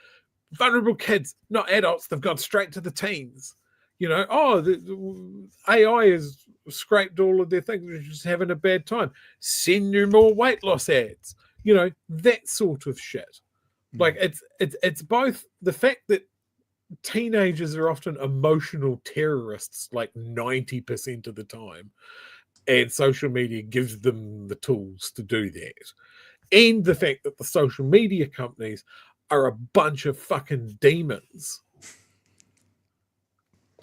Vulnerable kids, not adults. They've gone straight to the teens. You know, the AI has scraped all of their things. They're just having a bad time. Send you more weight loss ads. You know, that sort of shit. Like, it's both the fact that teenagers are often emotional terrorists, like 90% of the time, and social media gives them the tools to do that, and the fact that the social media companies are a bunch of fucking demons.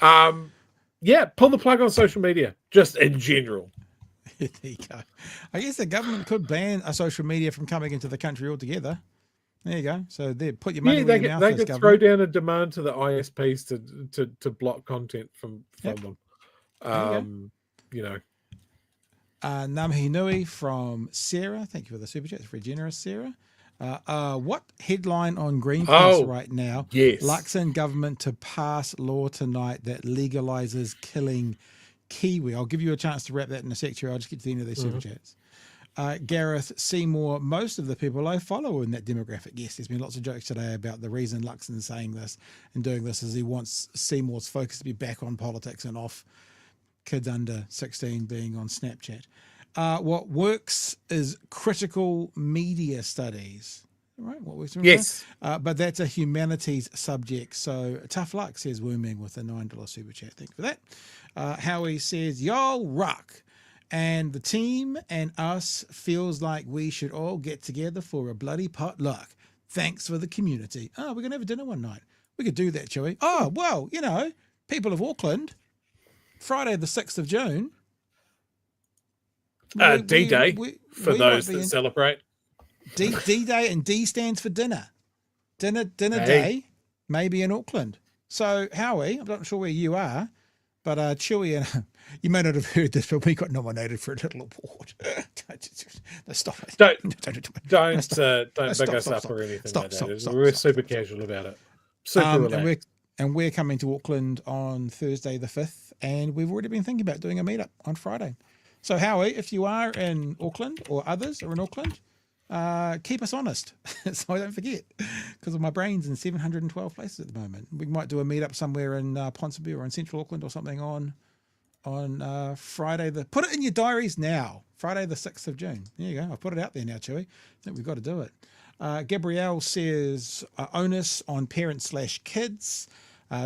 Yeah, pull the plug on social media, just in general. There you go. I guess the government could ban a social media from coming into the country altogether. There you go. So there, put your money where your mouth is, they could government. throw down a demand to the ISPs to block content from them. You know. Namhi Nui from Sarah. Thank you for the super chat. It's very generous, Sarah. What headline on Greenpeace right now? Yes. Luxon government to pass law tonight that legalizes killing kiwi. I'll give you a chance to wrap that in a sec here. I'll just get to the end of these super chats. Gareth Seymour, most of the people I follow in that demographic. Yes, there's been lots of jokes today about the reason Luxon's saying this and doing this is he wants Seymour's focus to be back on politics and off kids under 16 being on Snapchat. What works is critical media studies. Right? What works? Yes. But that's a humanities subject. So tough luck, says Wooming with a $9 super chat. Thank you for that. Howie says, y'all rock. And the team and us feels like we should all get together for a bloody potluck. Thanks for the community. Oh, we're going to have a dinner one night. We could do that, Chewy. Oh, well, you know, people of Auckland, Friday the 6th of June. D-Day, for those that celebrate. D-Day, and D stands for dinner. Dinner Hey. day, maybe in Auckland. So, Howie, I'm not sure where you are, but Chewy, and you may not have heard this, but we got nominated for a little award. Stop it. Don't big us up or anything like that. We're super casual about it. Super relaxed. And we're coming to Auckland on Thursday the 5th, and we've already been thinking about doing a meetup on Friday. So, Howie, if you are in Auckland or others are in Auckland, keep us honest so I don't forget, because my brain's in 712 places at the moment. We might do a meetup somewhere in Ponsonby or in Central Auckland or something on Friday. Put it in your diaries now. Friday the 6th of June. There you go. I've put it out there now, Chewy. I think we've got to do it. Gabrielle says onus on parents/kids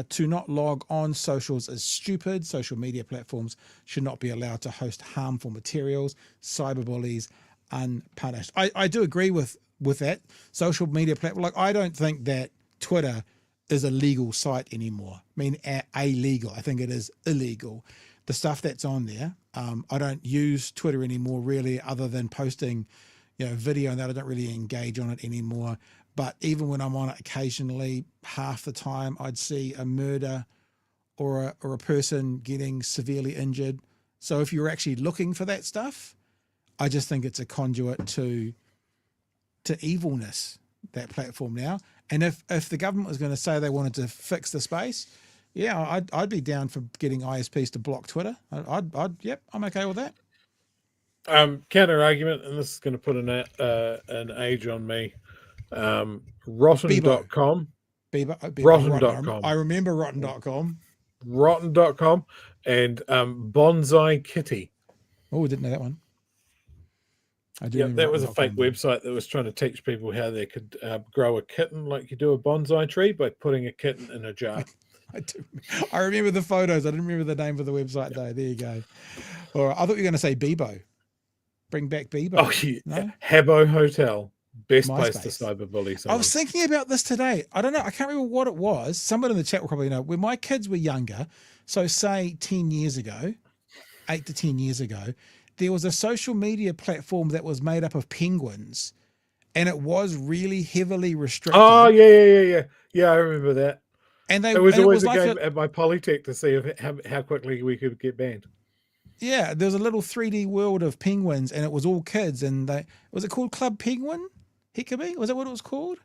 to not log on socials is stupid. Social media platforms should not be allowed to host harmful materials. Cyberbullies unpunished. I do agree with that. Social media platform, like, I don't think that Twitter is a legal site anymore. I mean, illegal. I think it is illegal. The stuff that's on there. I don't use Twitter anymore, really, other than posting, video, and that I don't really engage on it anymore. But even when I'm on it occasionally, half the time I'd see a murder or a person getting severely injured. So if you're actually looking for that stuff, I just think it's a conduit to evilness, that platform now. And if the government was going to say they wanted to fix the space, yeah, I'd be down for getting ISPs to block Twitter. Yep, I'm okay with that. Counter argument, and this is going to put an age on me. Rotten.com. Rotten.com. I remember Rotten.com. Rotten.com and Bonsai Kitty. Oh, I didn't know that one. I do. Yeah, that was a fake website that was trying to teach people how they could grow a kitten like you do a bonsai tree by putting a kitten in a jar. I remember the photos. I didn't remember the name of the website though. There you go. All right, I thought you were going to say Bebo. Bring back Bebo. Oh, yeah. No? Habbo Hotel. Best place to cyberbully someone. I was thinking about this today. I don't know. I can't remember what it was. Someone in the chat will probably know. When my kids were younger, so say 10 years ago, 8 to 10 years ago, there was a social media platform that was made up of penguins, and it was really heavily restricted. Oh, yeah. Yeah, I remember that. And it was always a game at my Polytech to see how quickly we could get banned. Yeah, there was a little 3D world of penguins, and it was all kids. And was it called Club Penguin? Hickabee? Was that what it was called?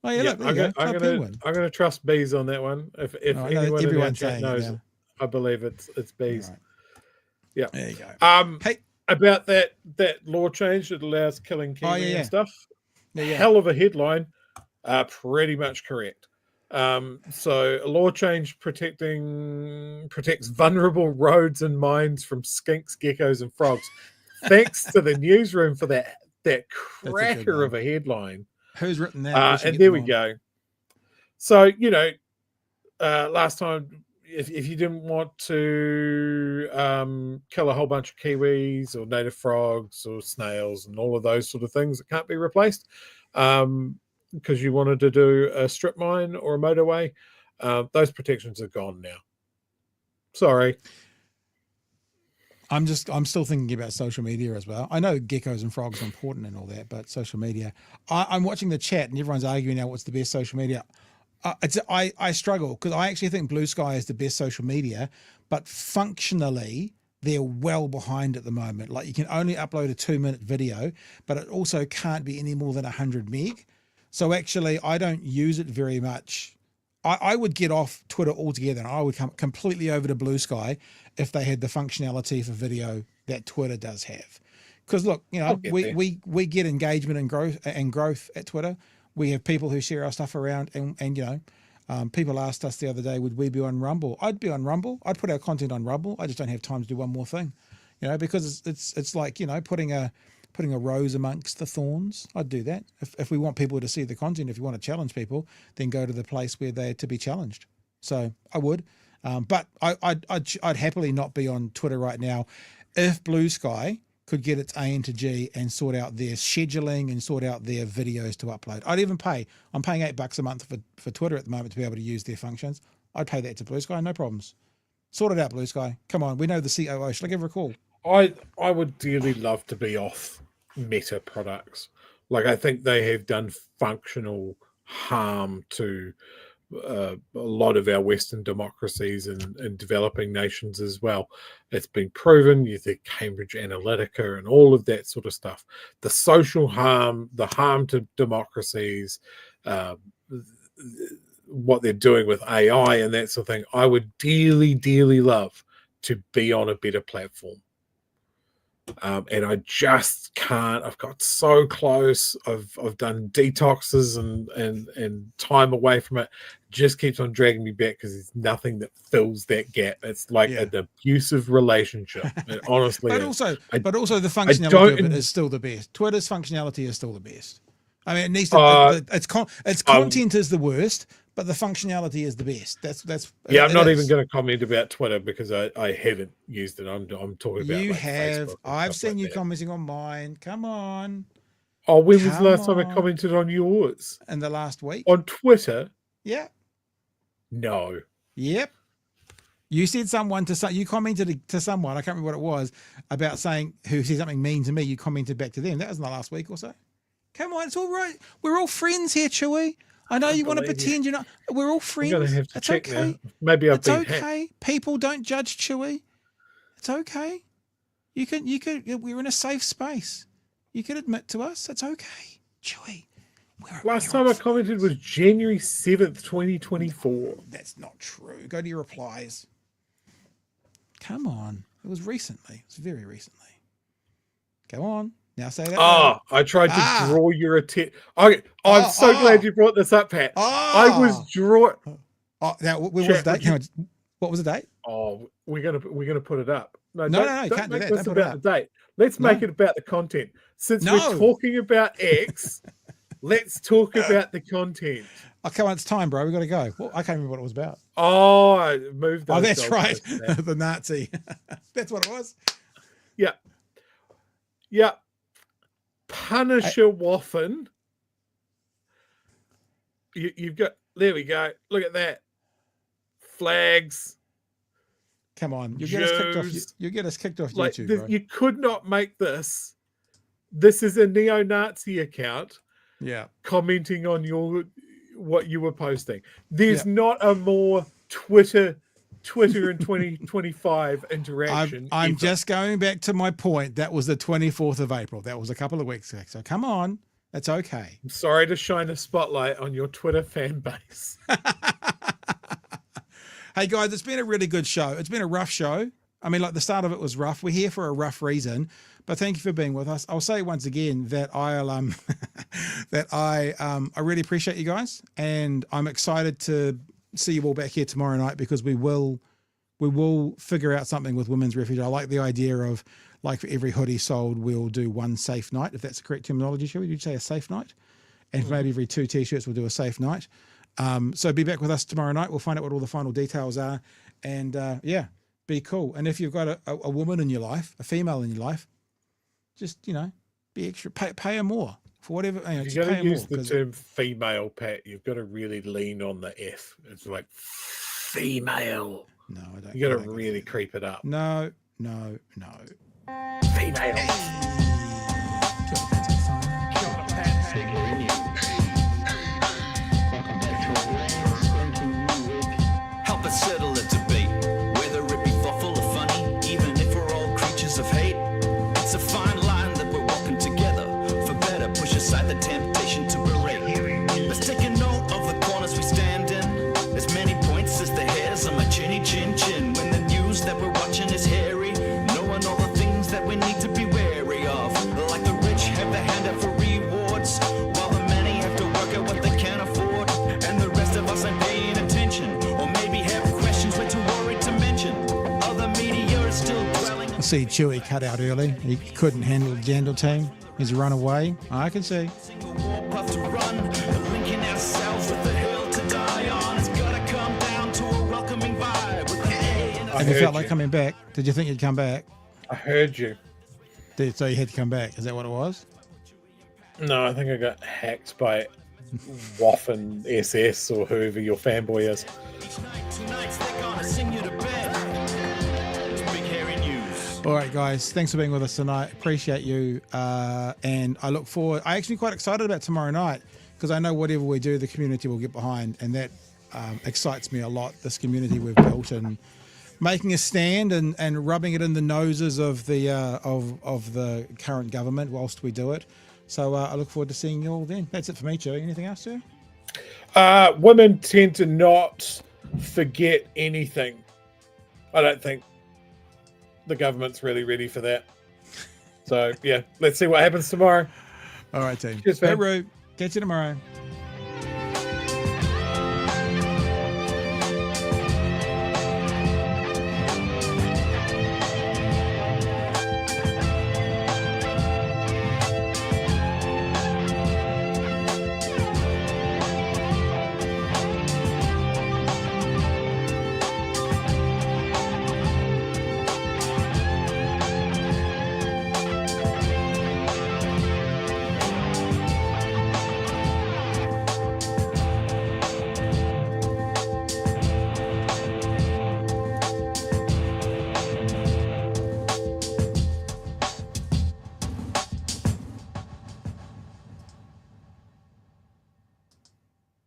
Oh yeah, look, there you go. Club Penguin. I'm going to trust bees on that one. If anyone in our chat knows, I believe it's bees. Right. Yeah, there you go. Hey, about that law change that allows killing Kiwi and stuff. Yeah. Hell of a headline. Pretty much correct. So a law change protects vulnerable roads and mines from skinks, geckos, and frogs. Thanks to the newsroom for that cracker of a headline. Who's written that? And there we go. So, last time, if you didn't want to kill a whole bunch of kiwis or native frogs or snails and all of those sort of things that can't be replaced, because you wanted to do a strip mine or a motorway, those protections are gone now. Sorry. I'm still thinking about social media as well. I know geckos and frogs are important and all that, but social media. I'm watching the chat and everyone's arguing now what's the best social media. I struggle because I actually think Blue Sky is the best social media, but functionally they're well behind at the moment. Like, you can only upload a 2-minute video, but it also can't be any more than 100 meg. So actually I don't use it very much. I would get off Twitter altogether and I would come completely over to Blue Sky if they had the functionality for video that Twitter does have. Because look, we get engagement and growth at Twitter. We have people who share our stuff around, and people asked us the other day, would we be on Rumble? I'd be on Rumble. I'd put our content on Rumble. I just don't have time to do one more thing, because it's like, putting a rose amongst the thorns. I'd do that. If we want people to see the content, if you want to challenge people, then go to the place where they're to be challenged. So I would, but I'd happily not be on Twitter right now if Blue Sky could get its A into G and sort out their scheduling and sort out their videos to upload. I'd even pay. I'm paying $8 a month for Twitter at the moment to be able to use their functions. I'd pay that to Blue Sky, no problems. Sort it out, Blue Sky. Come on, we know the COO. Should I give her a call? I would dearly love to be off Meta products. Like, I think they have done functional harm to a lot of our Western democracies and developing nations as well. It's been proven. You think Cambridge Analytica and all of that sort of stuff. The social harm, the harm to democracies, what they're doing with AI and that sort of thing. I would dearly, dearly love to be on a better platform. And I just can't. I've got so close. I've done detoxes and time away from it. Just keeps on dragging me back because there's nothing that fills that gap. It's like an abusive relationship. And honestly, but also the functionality of it is still the best. Twitter's functionality is still the best. I mean, it needs to. Its content is the worst, but the functionality is the best. That's. Yeah, I'm not even going to comment about Twitter because I haven't used it. I'm talking about. You like have. Facebook I've seen like you that. commenting on mine. Come on. Oh, when was the last time I commented on yours? In the last week. On Twitter? Yeah. No. Yep. You said you commented to someone, I can't remember what it was, about saying who said something mean to me. You commented back to them. That was in the last week or so. Come on, it's all right. We're all friends here, Chewy. I know you want to pretend you're not. We're all friends. I'm gonna have to it's check okay. now. Maybe I've been okay. hacked. People don't judge Chewy. It's okay. You can. We're in a safe space. You can admit to us. It's okay, Chewy. Last time I commented was January 7th, 2024. That's not true. Go to your replies. Come on. It was recently. It was very recently. Go on. Now say that. I tried to draw your attention. I'm so glad you brought this up, Pat. I was drawing. Now what was the date? What was the date? Oh, we're gonna put it up. No, you can't do that. This Don't put it about up. the date. Let's make it about the content. Since we're talking about X, let's talk about the content. Oh, come on, it's time, bro. We got to go. Well, I can't remember what it was about. Oh, I moved. Those that's right. goalposts. The Nazi. That's what it was. Yeah. Yeah. Punisher Waffen. You've got. There we go. Look at that. Flags. Come on, you get us kicked off. You get us kicked off Like, YouTube, bro. you could not make this. This is a neo-Nazi account. Yeah. Commenting on what you were posting. There's not a more Twitter in 2025 interaction. I'm just going back to my point. That was the 24th of April. That was a couple of weeks ago. So come on. That's okay. I'm sorry to shine a spotlight on your Twitter fan base. Hey guys, it's been a really good show. It's been a rough show. I mean, like the start of it was rough. We're here for a rough reason, but thank you for being with us. I'll say once again that I really appreciate you guys, and I'm excited to see you all back here tomorrow night because we will figure out something with women's refuge. I like the idea of, like, for every hoodie sold, we'll do one safe night, if that's the correct terminology. Shall we say a safe night? And for maybe every 2 t-shirts, we'll do a safe night. So be back with us tomorrow night. We'll find out what all the final details are, and be cool. And if you've got a woman in your life, a female in your life, just be extra, pay her more for whatever. You've got to use the term female, Pat. You've got to really lean on the F. It's like female. No, I don't. You got to really creep it up. No. Female. Help us settle a debate, whether it be thoughtful or funny, even if we're all creatures of hate. It's a fine line that we're walking together. For better, push aside the temptation to berate. Let's take a note of the corners we stand in. As many points as the hairs on my chinny chin chin. When the news that we're watching is hairy, knowing all the things that we need to be wary of. Like the rich have the handout for rewards, while the many have to work out what they can't afford. And the rest of us ain't paying attention, or maybe have questions we're too worried to mention. Other media is still dwelling. I see Chewy cut out early. He couldn't handle the Jandal team. He's run away. I can see. Path to run, linking ourselves with the hill to die on. It's gotta come down to a welcoming vibe with an A. And you felt like coming back. Did you think you'd come back? I heard you. So you had to come back. Is that what it was? No, I think I got hacked by Waffen SS or whoever your fanboy is. Tonight's they're gonna sing you to bed. It's Big Hairy News. All right, guys. Thanks for being with us tonight. Appreciate you. And I look forward. I'm actually quite excited about tomorrow night because I know whatever we do, the community will get behind. And that excites me a lot, this community we've built and making a stand and rubbing it in the noses of the of the current government whilst we do it. So I look forward to seeing you all then. That's it for me, Joe. Anything else, Joe? Women tend to not forget anything. I don't think the government's really ready for that. So, yeah, let's see what happens tomorrow. All right, team. Cheers, man. Catch you tomorrow.